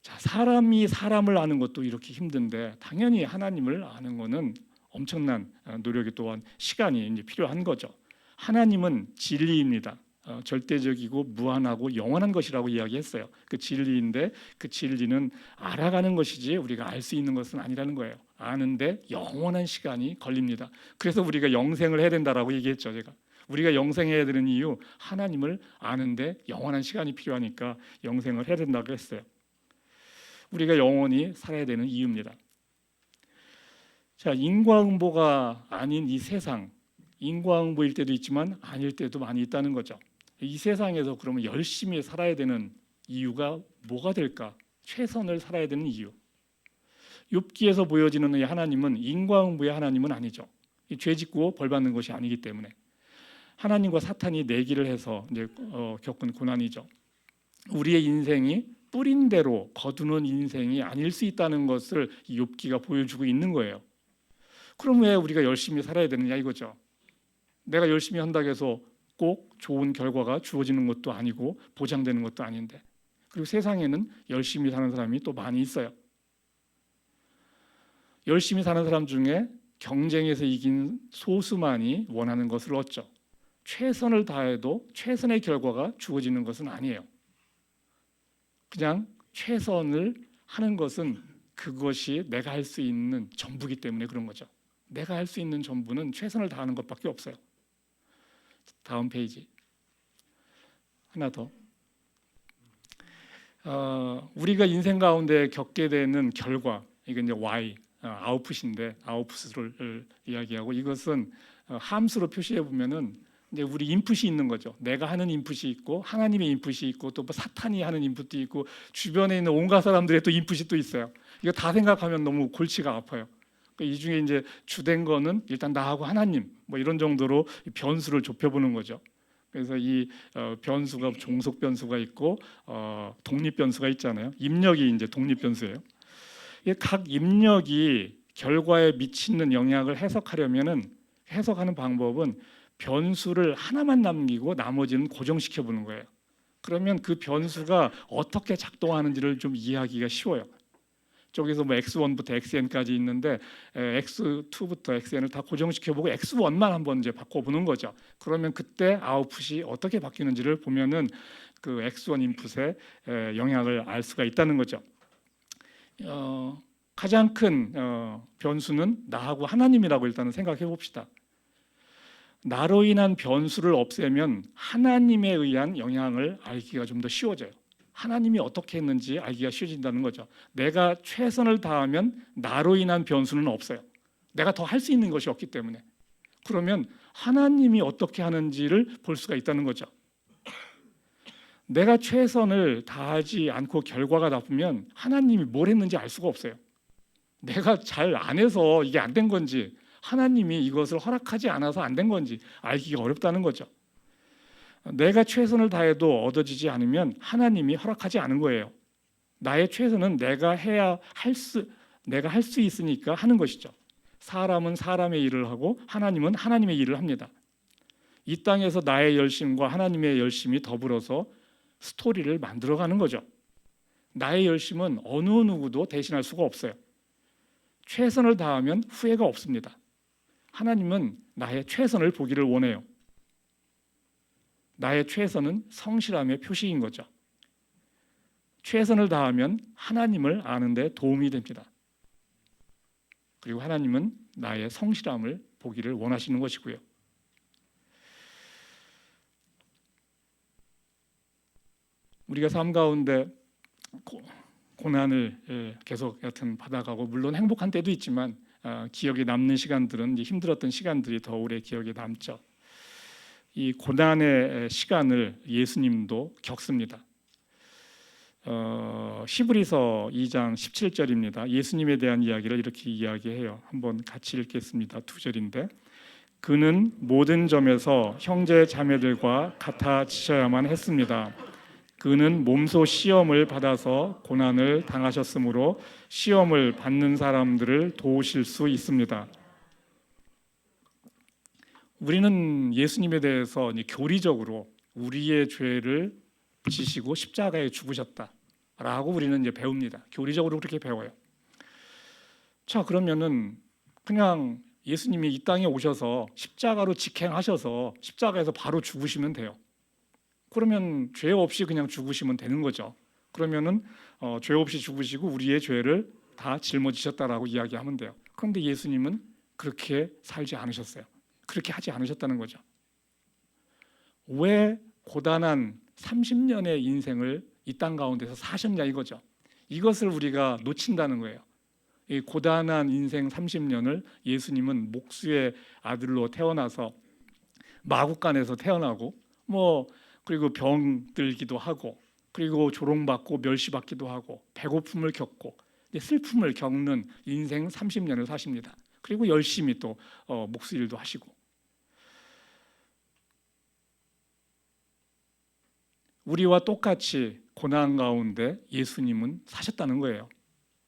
자, 사람이 사람을 아는 것도 이렇게 힘든데 당연히 하나님을 아는 거는 엄청난 노력이 또한 시간이 이제 필요한 거죠. 하나님은 진리입니다. 절대적이고 무한하고 영원한 것이라고 이야기했어요. 그 진리인데 그 진리는 알아가는 것이지 우리가 알 수 있는 것은 아니라는 거예요. 아는데 영원한 시간이 걸립니다. 그래서 우리가 영생을 해야 된다라고 얘기했죠. 제가 우리가 영생해야 되는 이유, 하나님을 아는데 영원한 시간이 필요하니까 영생을 해야 된다고 했어요. 우리가 영원히 살아야 되는 이유입니다. 자, 인과응보가 아닌 이 세상, 인과응보일 때도 있지만 아닐 때도 많이 있다는 거죠. 이 세상에서 그러면 열심히 살아야 되는 이유가 뭐가 될까? 최선을 살아야 되는 이유. 욥기에서 보여지는 이 하나님은 인과응보의 하나님은 아니죠. 죄 짓고 벌 받는 것이 아니기 때문에 하나님과 사탄이 내기를 해서 이제 겪은 고난이죠. 우리의 인생이 뿌린 대로 거두는 인생이 아닐 수 있다는 것을 이 욥기가 보여주고 있는 거예요. 그럼 왜 우리가 열심히 살아야 되느냐 이거죠. 내가 열심히 한다고 해서 꼭 좋은 결과가 주어지는 것도 아니고 보장되는 것도 아닌데, 그리고 세상에는 열심히 사는 사람이 또 많이 있어요. 열심히 사는 사람 중에 경쟁에서 이긴 소수만이 원하는 것을 얻죠. 최선을 다해도 최선의 결과가 주어지는 것은 아니에요. 그냥 최선을 하는 것은 그것이 내가 할 수 있는 전부기 때문에 그런 거죠. 내가 할 수 있는 전부는 최선을 다하는 것밖에 없어요. 다음 페이지. 하나 더. 우리가 인생 가운데 겪게 되는 결과, 이건 이제 Y, 아웃풋인데 아웃풋을 이야기하고, 이것은 함수로 표시해 보면은 이제 우리 인풋이 있는 거죠. 내가 하는 인풋이 있고 하나님의 인풋이 있고 또 사탄이 하는 인풋도 있고 주변에 있는 온갖 사람들의 또 인풋이 또 있어요. 이거 다 생각하면 너무 골치가 아파요. 이 중에 이제 주된 거는 일단 나하고 하나님 뭐 이런 정도로 변수를 좁혀보는 거죠. 그래서 이 변수가 종속 변수가 있고 독립 변수가 있잖아요. 입력이 이제 독립 변수예요. 각 입력이 결과에 미치는 영향을 해석하려면은 해석하는 방법은 변수를 하나만 남기고 나머지는 고정시켜 보는 거예요. 그러면 그 변수가 어떻게 작동하는지를 좀 이해하기가 쉬워요. 저기서 뭐 x1부터 xn까지 있는데 x2부터 xn을 다 고정시켜보고 x1만 한번 이제 바꿔보는 거죠. 그러면 그때 아웃풋이 어떻게 바뀌는지를 보면은 그 x1 인풋의 영향을 알 수가 있다는 거죠. 가장 큰 변수는 나하고 하나님이라고 일단은 생각해 봅시다. 나로 인한 변수를 없애면 하나님에 의한 영향을 알기가 좀 더 쉬워져요. 하나님이 어떻게 했는지 알기가 쉬워진다는 거죠. 내가 최선을 다하면 나로 인한 변수는 없어요. 내가 더 할 수 있는 것이 없기 때문에. 그러면 하나님이 어떻게 하는지를 볼 수가 있다는 거죠. 내가 최선을 다하지 않고 결과가 나쁘면 하나님이 뭘 했는지 알 수가 없어요. 내가 잘 안 해서 이게 안 된 건지, 하나님이 이것을 허락하지 않아서 안 된 건지 알기가 어렵다는 거죠. 내가 최선을 다해도 얻어지지 않으면 하나님이 허락하지 않은 거예요. 나의 최선은 내가 할 수 있으니까 하는 것이죠. 사람은 사람의 일을 하고 하나님은 하나님의 일을 합니다. 이 땅에서 나의 열심과 하나님의 열심이 더불어서 스토리를 만들어가는 거죠. 나의 열심은 어느 누구도 대신할 수가 없어요. 최선을 다하면 후회가 없습니다. 하나님은 나의 최선을 보기를 원해요. 나의 최선은 성실함의 표시인 거죠. 최선을 다하면 하나님을 아는 데 도움이 됩니다. 그리고 하나님은 나의 성실함을 보기를 원하시는 것이고요. 우리가 삶 가운데 고난을 계속 여튼 받아가고, 물론 행복한 때도 있지만 기억에 남는 시간들은 힘들었던 시간들이 더 오래 기억에 남죠. 이 고난의 시간을 예수님도 겪습니다. 히브리서 2장 17절입니다. 예수님에 대한 이야기를 이렇게 이야기해요. 한번 같이 읽겠습니다. 2절인데 그는 모든 점에서 형제 자매들과 같아지셔야만 했습니다. 그는 몸소 시험을 받아서 고난을 당하셨으므로 시험을 받는 사람들을 도우실 수 있습니다. 우리는 예수님에 대해서 교리적으로 우리의 죄를 지시고 십자가에 죽으셨다라고 우리는 이제 배웁니다. 교리적으로 그렇게 배워요. 자, 그러면은 그냥 예수님이 이 땅에 오셔서 십자가로 직행하셔서 십자가에서 바로 죽으시면 돼요. 그러면 죄 없이 그냥 죽으시면 되는 거죠. 그러면은 죄 없이 죽으시고 우리의 죄를 다 짊어지셨다라고 이야기하면 돼요. 그런데 예수님은 그렇게 살지 않으셨어요. 그렇게 하지 않으셨다는 거죠. 왜 고단한 30년의 인생을 이 땅 가운데서 사셨냐 이거죠. 이것을 우리가 놓친다는 거예요. 이 고단한 인생 30년을 예수님은 목수의 아들로 태어나서 마구간에서 태어나고 그리고 병들기도 하고 그리고 조롱받고 멸시받기도 하고 배고픔을 겪고 슬픔을 겪는 인생 30년을 사십니다. 그리고 열심히 또 목수 일도 하시고 우리와 똑같이 고난 가운데 예수님은 사셨다는 거예요.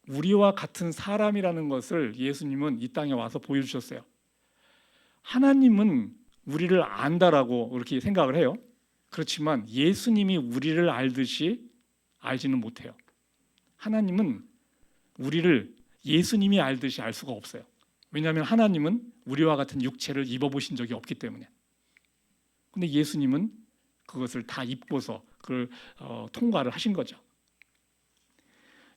우리와 같은 사람이라는 것을 예수님은 이 땅에 와서 보여주셨어요. 하나님은 우리를 안다라고 그렇게 생각을 해요. 그렇지만 예수님이 우리를 알듯이 알지는 못해요. 하나님은 우리를 예수님이 알듯이 알 수가 없어요. 왜냐하면 하나님은 우리와 같은 육체를 입어보신 적이 없기 때문에. 근데 예수님은 그것을 다 입고서 그걸 통과를 하신 거죠.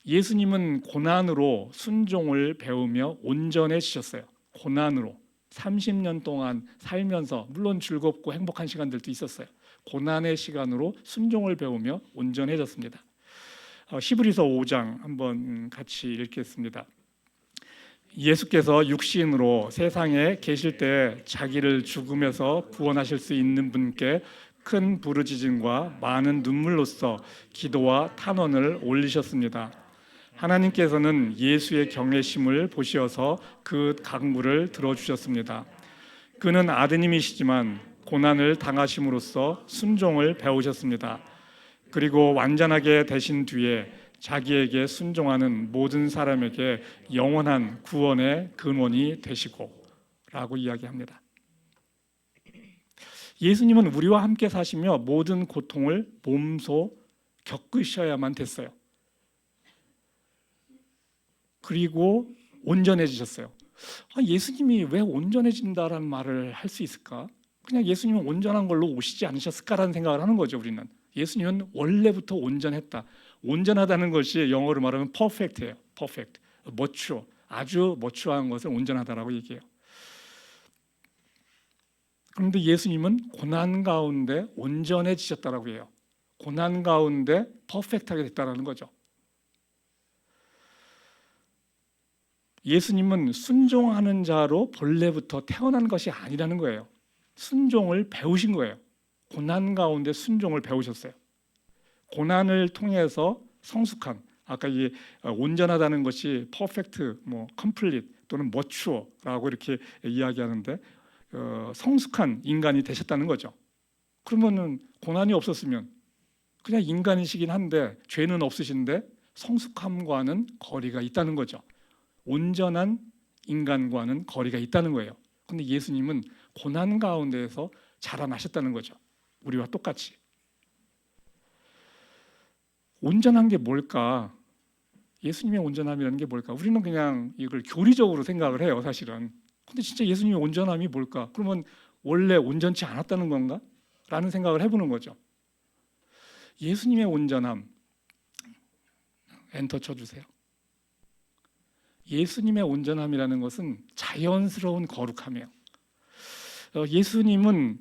예수님은 고난으로 순종을 배우며 온전해지셨어요. 고난으로 30년 동안 살면서 물론 즐겁고 행복한 시간들도 있었어요. 고난의 시간으로 순종을 배우며 온전해졌습니다. 히브리서 5장 한번 같이 읽겠습니다. 예수께서 육신으로 세상에 계실 때 자기를 죽음에서 구원하실 수 있는 분께 큰 부르짖음과 많은 눈물로써 기도와 탄원을 올리셨습니다. 하나님께서는 예수의 경외심을 보시어서 그 강물을 들어주셨습니다. 그는 아드님이시지만 고난을 당하심으로써 순종을 배우셨습니다. 그리고 완전하게 되신 뒤에 자기에게 순종하는 모든 사람에게 영원한 구원의 근원이 되시고 라고 이야기합니다. 예수님은 우리와 함께 사시며 모든 고통을 몸소 겪으셔야만 됐어요. 그리고 온전해지셨어요. 예수님이 왜 온전해진다라는 말을 할 수 있을까? 그냥 예수님은 온전한 걸로 오시지 않으셨을까라는 생각을 하는 거죠. 우리는 예수님은 원래부터 온전했다. 온전하다는 것이 영어로 말하면 perfect예요. perfect, mature, 아주 matur한 것을 온전하다라고 얘기해요. 그런데 예수님은 고난 가운데 온전해지셨다라고 해요. 고난 가운데 퍼펙트하게 됐다라는 거죠. 예수님은 순종하는 자로 본래부터 태어난 것이 아니라는 거예요. 순종을 배우신 거예요. 고난 가운데 순종을 배우셨어요. 고난을 통해서 성숙한, 아까 이 온전하다는 것이 퍼펙트, complete 또는 mature라고 이렇게 이야기하는데 성숙한 인간이 되셨다는 거죠. 그러면은 고난이 없었으면 그냥 인간이시긴 한데 죄는 없으신데 성숙함과는 거리가 있다는 거죠. 온전한 인간과는 거리가 있다는 거예요. 근데 예수님은 고난 가운데에서 자라나셨다는 거죠. 우리와 똑같이. 온전한 게 뭘까? 예수님의 온전함이라는 게 뭘까? 우리는 그냥 이걸 교리적으로 생각을 해요, 사실은. 근데 진짜 예수님의 온전함이 뭘까? 그러면 원래 온전치 않았다는 건가? 라는 생각을 해보는 거죠. 예수님의 온전함, 엔터 쳐주세요. 예수님의 온전함이라는 것은 자연스러운 거룩함이에요. 예수님은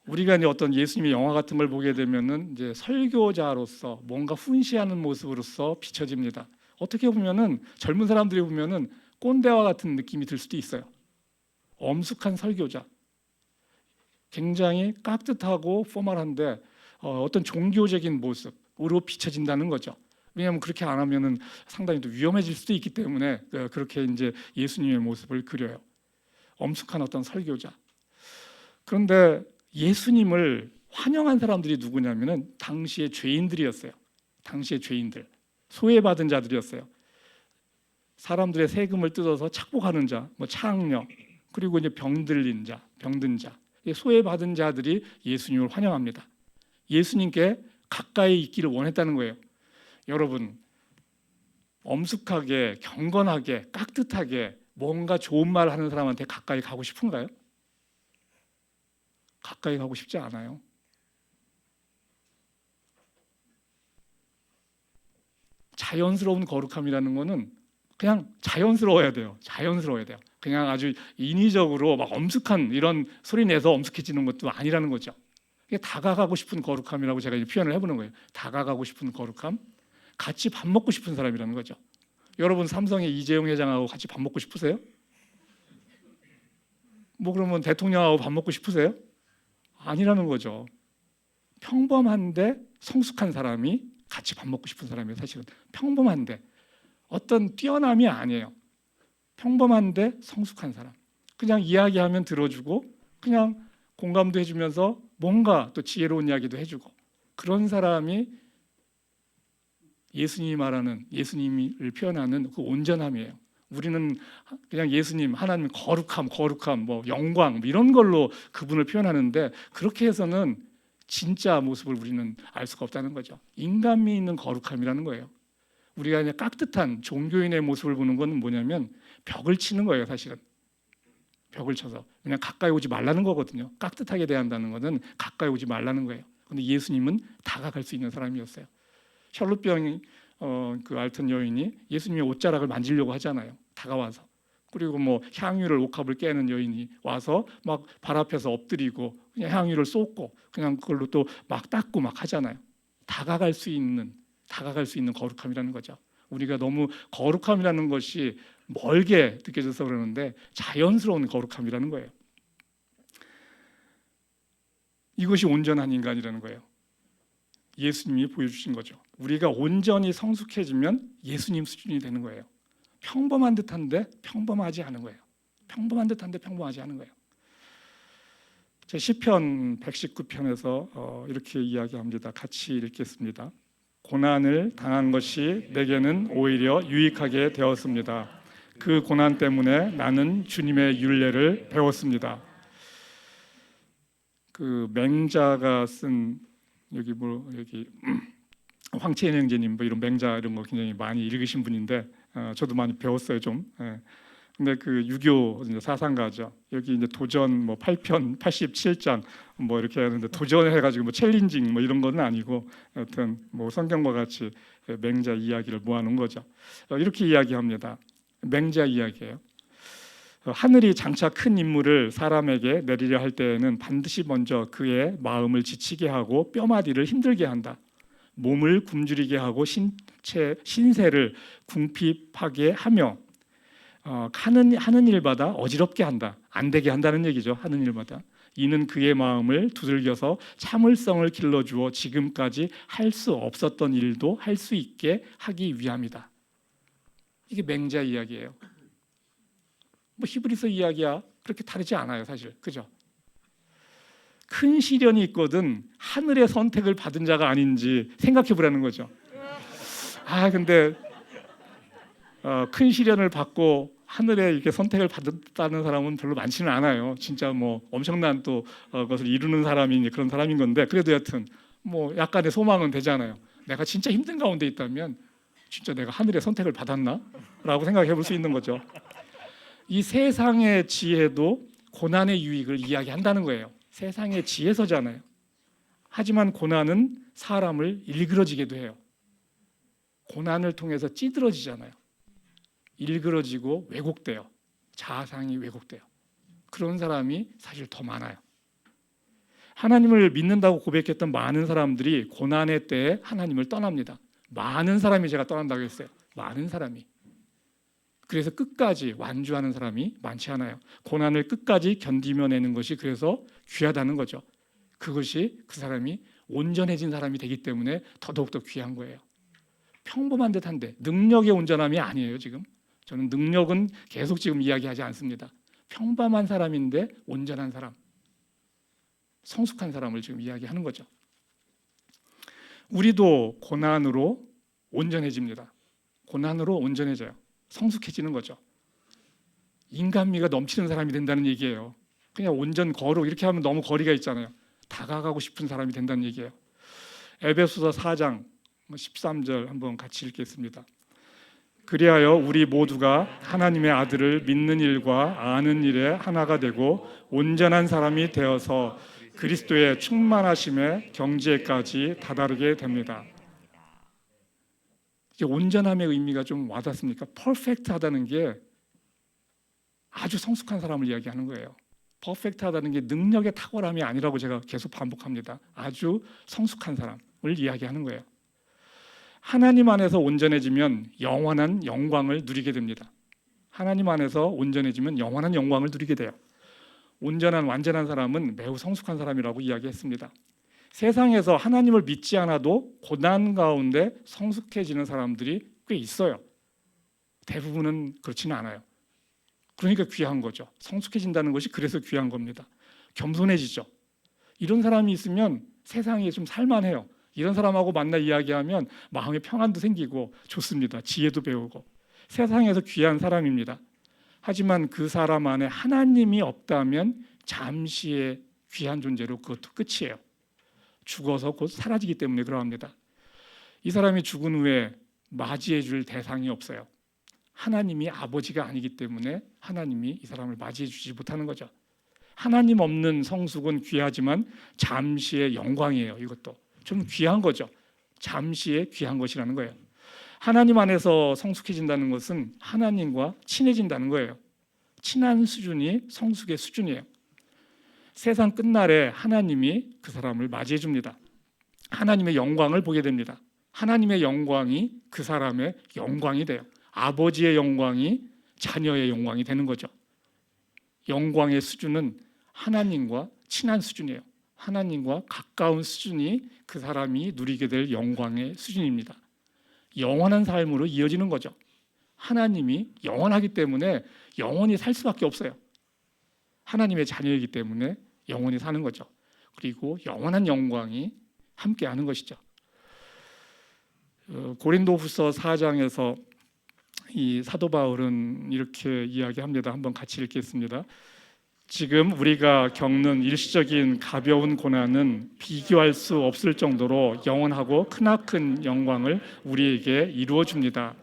우리가 이제 어떤 예수님의 영화 같은 걸 보게 되면은 이제 설교자로서 뭔가 훈시하는 모습으로서 비춰집니다. 어떻게 보면은 젊은 사람들이 보면은 꼰대와 같은 느낌이 들 수도 있어요. 엄숙한 설교자. 굉장히 깍듯하고 포멀한데 어떤 종교적인 모습으로 비춰진다는 거죠. 왜냐하면 그렇게 안 하면은 상당히 또 위험해질 수도 있기 때문에 그렇게 이제 예수님의 모습을 그려요. 엄숙한 어떤 설교자. 그런데 예수님을 환영한 사람들이 누구냐면은 당시의 죄인들이었어요. 당시의 죄인들, 소외받은 자들이었어요. 사람들의 세금을 뜯어서 착복하는 자, 뭐 창녀, 그리고 이제 병들린 자, 병든 자, 소외받은 자들이 예수님을 환영합니다. 예수님께 가까이 있기를 원했다는 거예요. 여러분, 엄숙하게, 경건하게, 깍듯하게 뭔가 좋은 말 하는 사람한테 가까이 가고 싶은가요? 가까이 가고 싶지 않아요. 자연스러운 거룩함이라는 거는 그냥 자연스러워야 돼요. 자연스러워야 돼요. 그냥 아주 인위적으로 막 엄숙한 이런 소리 내서 엄숙해지는 것도 아니라는 거죠. 이게 다가가고 싶은 거룩함이라고 제가 표현을 해보는 거예요. 다가가고 싶은 거룩함, 같이 밥 먹고 싶은 사람이라는 거죠. 여러분 삼성의 이재용 회장하고 같이 밥 먹고 싶으세요? 뭐 그러면 대통령하고 밥 먹고 싶으세요? 아니라는 거죠. 평범한데 성숙한 사람이 같이 밥 먹고 싶은 사람이에요. 사실은 평범한데 어떤 뛰어남이 아니에요. 평범한데 성숙한 사람. 그냥 이야기하면 들어주고 그냥 공감도 해주면서 뭔가 또 지혜로운 이야기도 해주고 그런 사람이 예수님이 말하는, 예수님을 표현하는 그 온전함이에요. 우리는 그냥 예수님, 하나님 거룩함, 뭐 영광 뭐 이런 걸로 그분을 표현하는데 그렇게 해서는 진짜 모습을 우리는 알 수가 없다는 거죠. 인간미 있는 거룩함이라는 거예요. 우리가 그냥 깍듯한 종교인의 모습을 보는 건 뭐냐면 벽을 치는 거예요. 사실은 벽을 쳐서 그냥 가까이 오지 말라는 거거든요. 깍듯하게 대한다는 것은 가까이 오지 말라는 거예요. 그런데 예수님은 다가갈 수 있는 사람이었어요. 혈루병이 그 앓던 여인이 예수님의 옷자락을 만지려고 하잖아요. 다가와서. 그리고 뭐 향유를 옥합을 깨는 여인이 와서 막 발 앞에서 엎드리고 그냥 향유를 쏟고 그냥 그걸로 또 막 닦고 막 하잖아요. 다가갈 수 있는 거룩함이라는 거죠. 우리가 너무 거룩함이라는 것이 멀게 느껴져서 그러는데 자연스러운 거룩함이라는 거예요. 이것이 온전한 인간이라는 거예요. 예수님이 보여주신 거죠. 우리가 온전히 성숙해지면 예수님 수준이 되는 거예요. 평범한 듯한데 평범하지 않은 거예요. 평범한 듯한데 평범하지 않은 거예요. 제 시편 119편에서 이렇게 이야기합니다. 같이 읽겠습니다. 고난을 당한 것이 내게는 오히려 유익하게 되었습니다. 그 고난 때문에 나는 주님의 율례를 배웠습니다. 그 맹자가 쓴 여기 황채인 형제님 뭐 이런 맹자 이런 거 굉장히 많이 읽으신 분인데 저도 많이 배웠어요 좀. 근데 그 유교 이제 사상가죠. 여기 이제 도전 뭐 8편 87장 뭐 이렇게 하는데 도전해가지고 뭐 챌린징 뭐 이런 건 아니고 하여튼 뭐 성경과 같이 맹자 이야기를 모아놓은 거죠. 이렇게 이야기합니다. 맹자 이야기예요. 하늘이 장차 큰 임무를 사람에게 내리려 할 때에는 반드시 먼저 그의 마음을 지치게 하고 뼈마디를 힘들게 한다. 몸을 굶주리게 하고 신세를 궁핍하게 하며 하는 일마다 어지럽게 한다. 안 되게 한다는 얘기죠. 하는 일마다. 이는 그의 마음을 두들겨서 참을성을 길러주어 지금까지 할 수 없었던 일도 할 수 있게 하기 위함이다. 이게 맹자 이야기예요. 뭐 히브리서 이야기야 그렇게 다르지 않아요, 사실. 그죠? 큰 시련이 있거든 하늘의 선택을 받은 자가 아닌지 생각해 보라는 거죠. 근데 큰 시련을 받고 하늘에 이렇게 선택을 받았다는 사람은 별로 많지는 않아요. 진짜 뭐 엄청난 또 것을 이루는 사람이 그런 사람인 건데 그래도 여튼 뭐 약간의 소망은 되잖아요. 내가 진짜 힘든 가운데 있다면 진짜 내가 하늘의 선택을 받았나? 라고 생각해 볼 수 있는 거죠. 이 세상의 지혜도 고난의 유익을 이야기한다는 거예요. 세상의 지혜서잖아요. 하지만 고난은 사람을 일그러지게도 해요. 고난을 통해서 찌들어지잖아요. 일그러지고 왜곡돼요. 자아상이 왜곡돼요. 그런 사람이 사실 더 많아요. 하나님을 믿는다고 고백했던 많은 사람들이 고난의 때에 하나님을 떠납니다. 많은 사람이 제가 떠난다고 했어요. 많은 사람이. 그래서 끝까지 완주하는 사람이 많지 않아요. 고난을 끝까지 견디며내는 것이 그래서 귀하다는 거죠. 그것이 그 사람이 온전해진 사람이 되기 때문에 더더욱더 귀한 거예요. 평범한 듯한데 능력의 온전함이 아니에요. 지금 저는 능력은 계속 지금 이야기하지 않습니다. 평범한 사람인데 온전한 사람, 성숙한 사람을 지금 이야기하는 거죠. 우리도 고난으로 온전해집니다. 고난으로 온전해져요. 성숙해지는 거죠. 인간미가 넘치는 사람이 된다는 얘기예요. 그냥 온전 거룩 이렇게 하면 너무 거리가 있잖아요. 다가가고 싶은 사람이 된다는 얘기예요. 에베소서 4장 13절 한번 같이 읽겠습니다. 그리하여 우리 모두가 하나님의 아들을 믿는 일과 아는 일에 하나가 되고 온전한 사람이 되어서 그리스도의 충만하심의 경지에까지 다다르게 됩니다. 이게 온전함의 의미가 좀 와닿습니까? 퍼펙트하다는 게 아주 성숙한 사람을 이야기하는 거예요. 퍼펙트하다는 게 능력의 탁월함이 아니라고 제가 계속 반복합니다. 아주 성숙한 사람을 이야기하는 거예요. 하나님 안에서 온전해지면 영원한 영광을 누리게 됩니다. 하나님 안에서 온전해지면 영원한 영광을 누리게 돼요. 온전한 완전한 사람은 매우 성숙한 사람이라고 이야기했습니다. 세상에서 하나님을 믿지 않아도 고난 가운데 성숙해지는 사람들이 꽤 있어요. 대부분은 그렇지는 않아요. 그러니까 귀한 거죠. 성숙해진다는 것이 그래서 귀한 겁니다. 겸손해지죠. 이런 사람이 있으면 세상에 좀 살만해요. 이런 사람하고 만나 이야기하면 마음의 평안도 생기고 좋습니다. 지혜도 배우고. 세상에서 귀한 사람입니다. 하지만 그 사람 안에 하나님이 없다면 잠시의 귀한 존재로 그것도 끝이에요. 죽어서 곧 사라지기 때문에 그러합니다. 이 사람이 죽은 후에 맞이해 줄 대상이 없어요. 하나님이 아버지가 아니기 때문에 하나님이 이 사람을 맞이해 주지 못하는 거죠. 하나님 없는 성숙은 귀하지만 잠시의 영광이에요. 이것도 좀 귀한 거죠. 잠시의 귀한 것이라는 거예요. 하나님 안에서 성숙해진다는 것은 하나님과 친해진다는 거예요. 친한 수준이 성숙의 수준이에요. 세상 끝날에 하나님이 그 사람을 맞이해 줍니다. 하나님의 영광을 보게 됩니다. 하나님의 영광이 그 사람의 영광이 돼요. 아버지의 영광이 자녀의 영광이 되는 거죠. 영광의 수준은 하나님과 친한 수준이에요. 하나님과 가까운 수준이 그 사람이 누리게 될 영광의 수준입니다. 영원한 삶으로 이어지는 거죠. 하나님이 영원하기 때문에 영원히 살 수밖에 없어요. 하나님의 자녀이기 때문에 영원히 사는 거죠. 그리고 영원한 영광이 함께하는 것이죠. 고린도후서 4장에서 이 사도 바울은 이렇게 이야기합니다. 한번 같이 읽겠습니다. 지금 우리가 겪는 일시적인 가벼운 고난은 비교할 수 없을 정도로 영원하고 크나큰 영광을 우리에게 이루어 줍니다.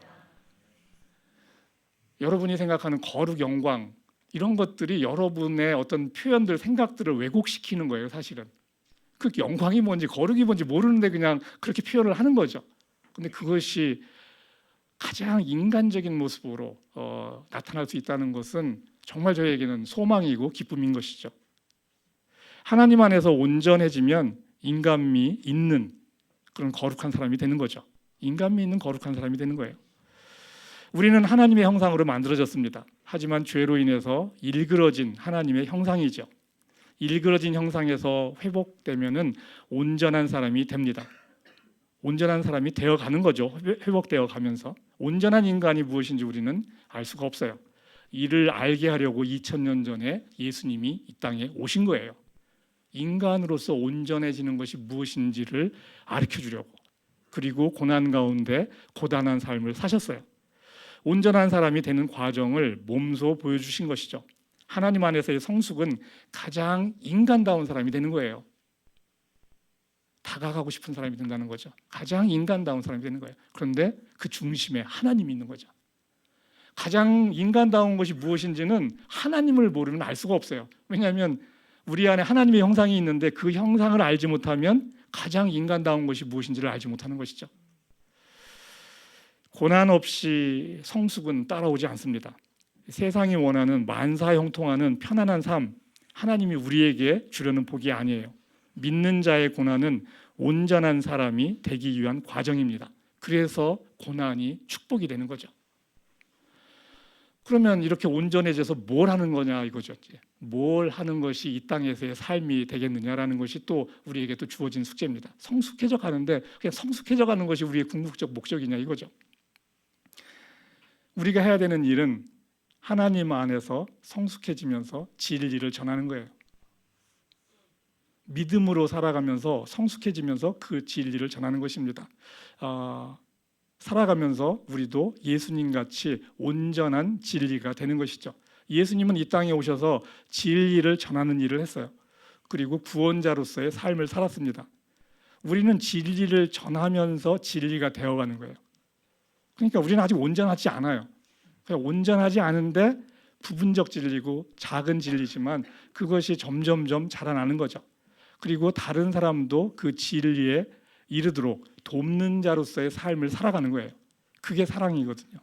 여러분이 생각하는 거룩 영광 이런 것들이 여러분의 어떤 표현들, 생각들을 왜곡시키는 거예요. 사실은 그 영광이 뭔지 거룩이 뭔지 모르는데 그냥 그렇게 표현을 하는 거죠. 근데 그것이 가장 인간적인 모습으로 나타날 수 있다는 것은 정말 저에게는 소망이고 기쁨인 것이죠. 하나님 안에서 온전해지면 인간미 있는 그런 거룩한 사람이 되는 거죠. 인간미 있는 거룩한 사람이 되는 거예요. 우리는 하나님의 형상으로 만들어졌습니다. 하지만 죄로 인해서 일그러진 하나님의 형상이죠. 일그러진 형상에서 회복되면은 온전한 사람이 됩니다. 온전한 사람이 되어가는 거죠. 회복되어 가면서. 온전한 인간이 무엇인지 우리는 알 수가 없어요. 이를 알게 하려고 2000년 전에 예수님이 이 땅에 오신 거예요. 인간으로서 온전해지는 것이 무엇인지를 가르쳐 주려고. 그리고 고난 가운데 고단한 삶을 사셨어요. 온전한 사람이 되는 과정을 몸소 보여주신 것이죠. 하나님 안에서의 성숙은 가장 인간다운 사람이 되는 거예요. 다가가고 싶은 사람이 된다는 거죠. 가장 인간다운 사람이 되는 거예요. 그런데 그 중심에 하나님이 있는 거죠. 가장 인간다운 것이 무엇인지는 하나님을 모르면 알 수가 없어요. 왜냐하면 우리 안에 하나님의 형상이 있는데 그 형상을 알지 못하면 가장 인간다운 것이 무엇인지를 알지 못하는 것이죠. 고난 없이 성숙은 따라오지 않습니다. 세상이 원하는 만사형통하는 편안한 삶, 하나님이 우리에게 주려는 복이 아니에요. 믿는 자의 고난은 온전한 사람이 되기 위한 과정입니다. 그래서 고난이 축복이 되는 거죠. 그러면 이렇게 온전해져서 뭘 하는 거냐 이거죠. 뭘 하는 것이 이 땅에서의 삶이 되겠느냐라는 것이 또 우리에게 또 주어진 숙제입니다. 성숙해져 가는데 그냥 성숙해져 가는 것이 우리의 궁극적 목적이냐 이거죠. 우리가 해야 되는 일은 하나님 안에서 성숙해지면서 진리를 전하는 거예요. 믿음으로 살아가면서 성숙해지면서 그 진리를 전하는 것입니다. 살아가면서 우리도 예수님 같이 온전한 진리가 되는 것이죠. 예수님은 이 땅에 오셔서 진리를 전하는 일을 했어요. 그리고 구원자로서의 삶을 살았습니다. 우리는 진리를 전하면서 진리가 되어가는 거예요. 그러니까 우리는 아직 온전하지 않아요. 그냥 온전하지 않은데 부분적 진리고 작은 진리지만 그것이 점점점 자라나는 거죠. 그리고 다른 사람도 그 진리에 이르도록 돕는 자로서의 삶을 살아가는 거예요. 그게 사랑이거든요.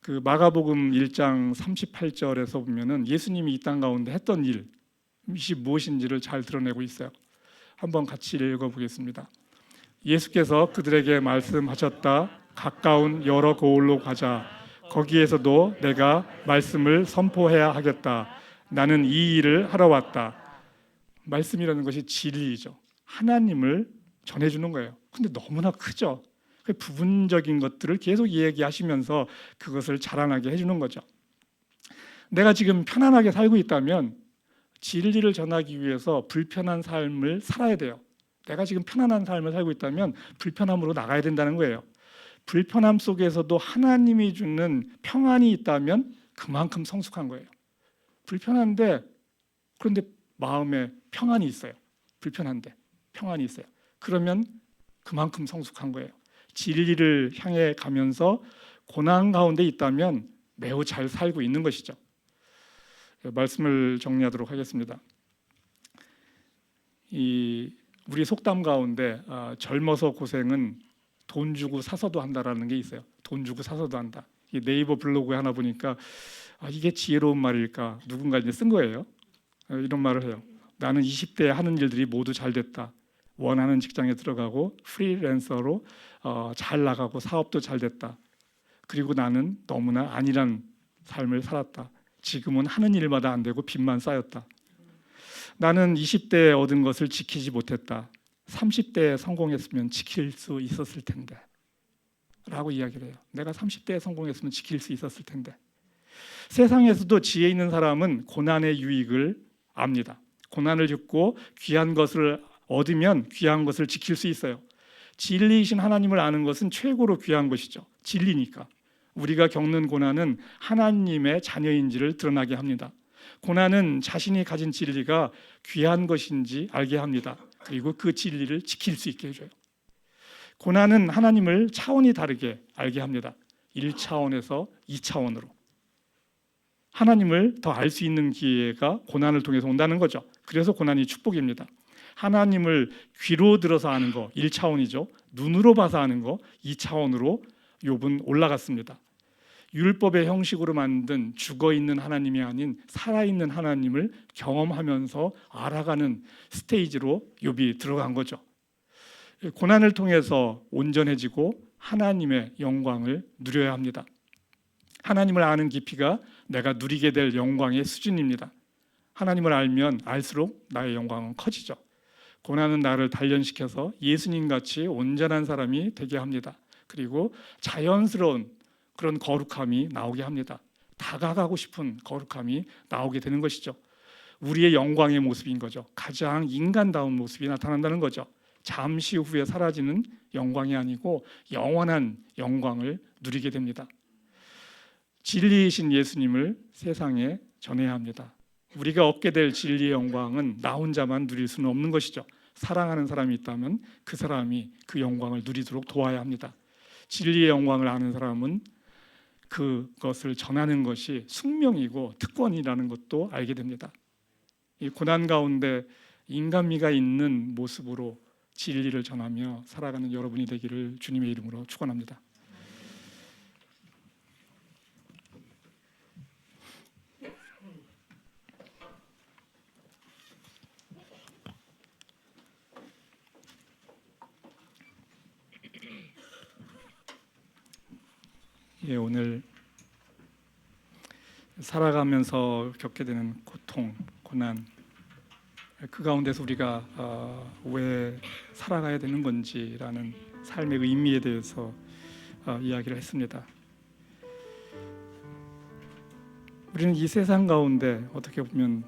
그 마가복음 1장 38절에서 보면은 예수님이 이 땅 가운데 했던 일이 무엇인지를 잘 드러내고 있어요. 한번 같이 읽어보겠습니다. 예수께서 그들에게 말씀하셨다. 가까운 여러 고을로 가자. 거기에서도 내가 말씀을 선포해야 하겠다. 나는 이 일을 하러 왔다. 말씀이라는 것이 진리이죠. 하나님을 전해주는 거예요. 근데 너무나 크죠. 부분적인 것들을 계속 얘기하시면서 그것을 자라나게 해주는 거죠. 내가 지금 편안하게 살고 있다면 진리를 전하기 위해서 불편한 삶을 살아야 돼요. 내가 지금 편안한 삶을 살고 있다면 불편함으로 나가야 된다는 거예요. 불편함 속에서도 하나님이 주는 평안이 있다면 그만큼 성숙한 거예요. 불편한데 그런데 마음에 평안이 있어요. 불편한데 평안이 있어요. 그러면 그만큼 성숙한 거예요. 진리를 향해 가면서 고난 가운데 있다면 매우 잘 살고 있는 것이죠. 말씀을 정리하도록 하겠습니다. 우리 속담 가운데 젊어서 고생은 돈 주고 사서도 한다라는 게 있어요. 돈 주고 사서도 한다. 네이버 블로그에 하나 보니까 이게 지혜로운 말일까? 누군가 이제 쓴 거예요. 이런 말을 해요. 나는 20대에 하는 일들이 모두 잘 됐다. 원하는 직장에 들어가고 프리랜서로 잘 나가고 사업도 잘 됐다. 그리고 나는 너무나 안일한 삶을 살았다. 지금은 하는 일마다 안 되고 빚만 쌓였다. 나는 20대에 얻은 것을 지키지 못했다. 30대에 성공했으면 지킬 수 있었을 텐데 라고 이야기를 해요. 내가 30대에 성공했으면 지킬 수 있었을 텐데. 세상에서도 지혜 있는 사람은 고난의 유익을 압니다. 고난을 겪고 귀한 것을 얻으면 귀한 것을 지킬 수 있어요. 진리이신 하나님을 아는 것은 최고로 귀한 것이죠. 진리니까. 우리가 겪는 고난은 하나님의 자녀인지를 드러나게 합니다. 고난은 자신이 가진 진리가 귀한 것인지 알게 합니다. 그리고 그 진리를 지킬 수 있게 해줘요. 고난은 하나님을 차원이 다르게 알게 합니다. 1차원에서 2차원으로. 하나님을 더 알 수 있는 기회가 고난을 통해서 온다는 거죠. 그래서 고난이 축복입니다. 하나님을 귀로 들어서 아는 거 1차원이죠. 눈으로 봐서 아는 거 2차원으로 욥은 올라갔습니다. 율법의 형식으로 만든 죽어있는 하나님이 아닌 살아있는 하나님을 경험하면서 알아가는 스테이지로 욥이 들어간 거죠. 고난을 통해서 온전해지고 하나님의 영광을 누려야 합니다. 하나님을 아는 깊이가 내가 누리게 될 영광의 수준입니다. 하나님을 알면 알수록 나의 영광은 커지죠. 고난은 나를 단련시켜서 예수님같이 온전한 사람이 되게 합니다. 그리고 자연스러운 그런 거룩함이 나오게 합니다. 다가가고 싶은 거룩함이 나오게 되는 것이죠. 우리의 영광의 모습인 거죠. 가장 인간다운 모습이 나타난다는 거죠. 잠시 후에 사라지는 영광이 아니고 영원한 영광을 누리게 됩니다. 진리이신 예수님을 세상에 전해야 합니다. 우리가 얻게 될 진리의 영광은 나 혼자만 누릴 수는 없는 것이죠. 사랑하는 사람이 있다면 그 사람이 그 영광을 누리도록 도와야 합니다. 진리의 영광을 아는 사람은 그것을 전하는 것이 숙명이고 특권이라는 것도 알게 됩니다. 이 고난 가운데 인간미가 있는 모습으로 진리를 전하며 살아가는 여러분이 되기를 주님의 이름으로 축원합니다. 오늘 살아가면서 겪게 되는 고통, 고난, 그 가운데서 우리가 왜 살아가야 되는 건지라는 삶의 의미에 대해서 이야기를 했습니다. 우리는 이 세상 가운데 어떻게 보면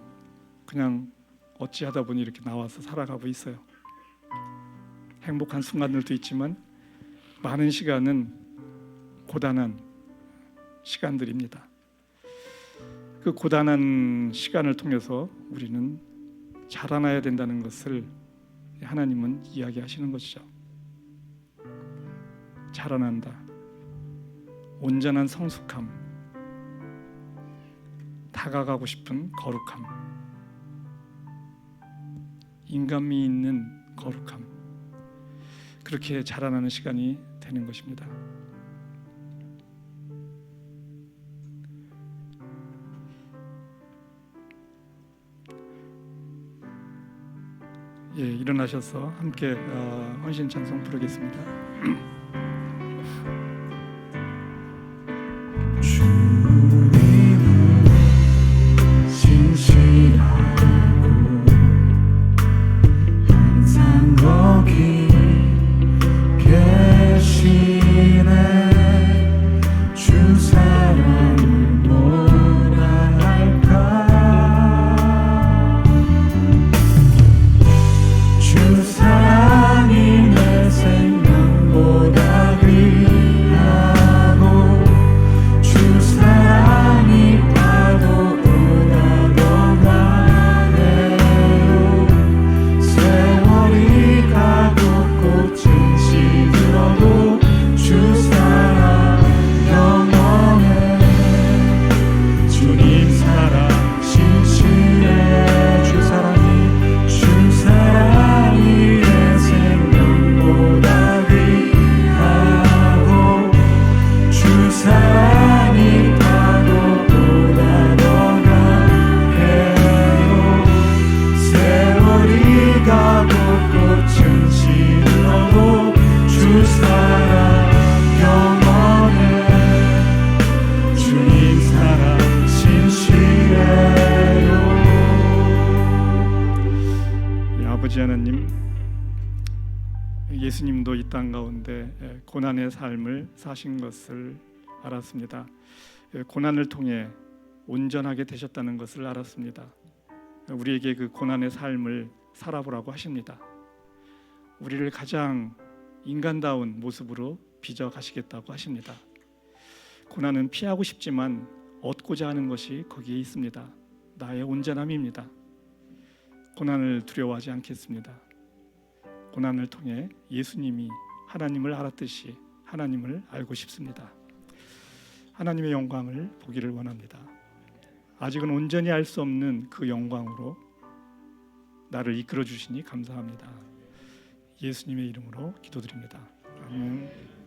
그냥 어찌하다 보니 이렇게 나와서 살아가고 있어요. 행복한 순간들도 있지만 많은 시간은 고단한 시간들입니다. 그 고단한 시간을 통해서 우리는 자라나야 된다는 것을 하나님은 이야기하시는 것이죠. 자라난다. 온전한 성숙함, 다가가고 싶은 거룩함, 인간미 있는 거룩함, 그렇게 자라나는 시간이 되는 것입니다. 예, 일어나셔서 함께 헌신 찬송 부르겠습니다. 항상 거기 계시네. 주 사랑을 뭐라 할까. 주 사랑이 내 생명보다 귀하고 주 사랑이 파도보다 더 강해요. 세월이 가고 꽃은 시들어도 주 사랑 영원해. 주님 사랑 신실해. 주 사랑이 내 생명보다 귀하고 주 사랑이 파도보다 더 강해요. 세월이 가고 꽃은 시들어도 주 사랑 영원해. 주님 사랑 신실해요. 아버지 하나님, 예수님도 이 땅 가운데 고난의 삶을 사신 것을 알았습니다. 고난을 통해 온전하게 되셨다는 것을 알았습니다. 우리에게 그 고난의 삶을 살아보라고 하십니다. 우리를 가장 인간다운 모습으로 빚어 가시겠다고 하십니다. 고난은 피하고 싶지만 얻고자 하는 것이 거기에 있습니다. 나의 온전함입니다. 고난을 두려워하지 않겠습니다. 고난을 통해 예수님이 하나님을 알았듯이 하나님을 알고 싶습니다. 하나님의 영광을 보기를 원합니다. 아직은 온전히 알 수 없는 그 영광으로 나를 이끌어 주시니 감사합니다. 예수님의 이름으로 기도드립니다. 아멘.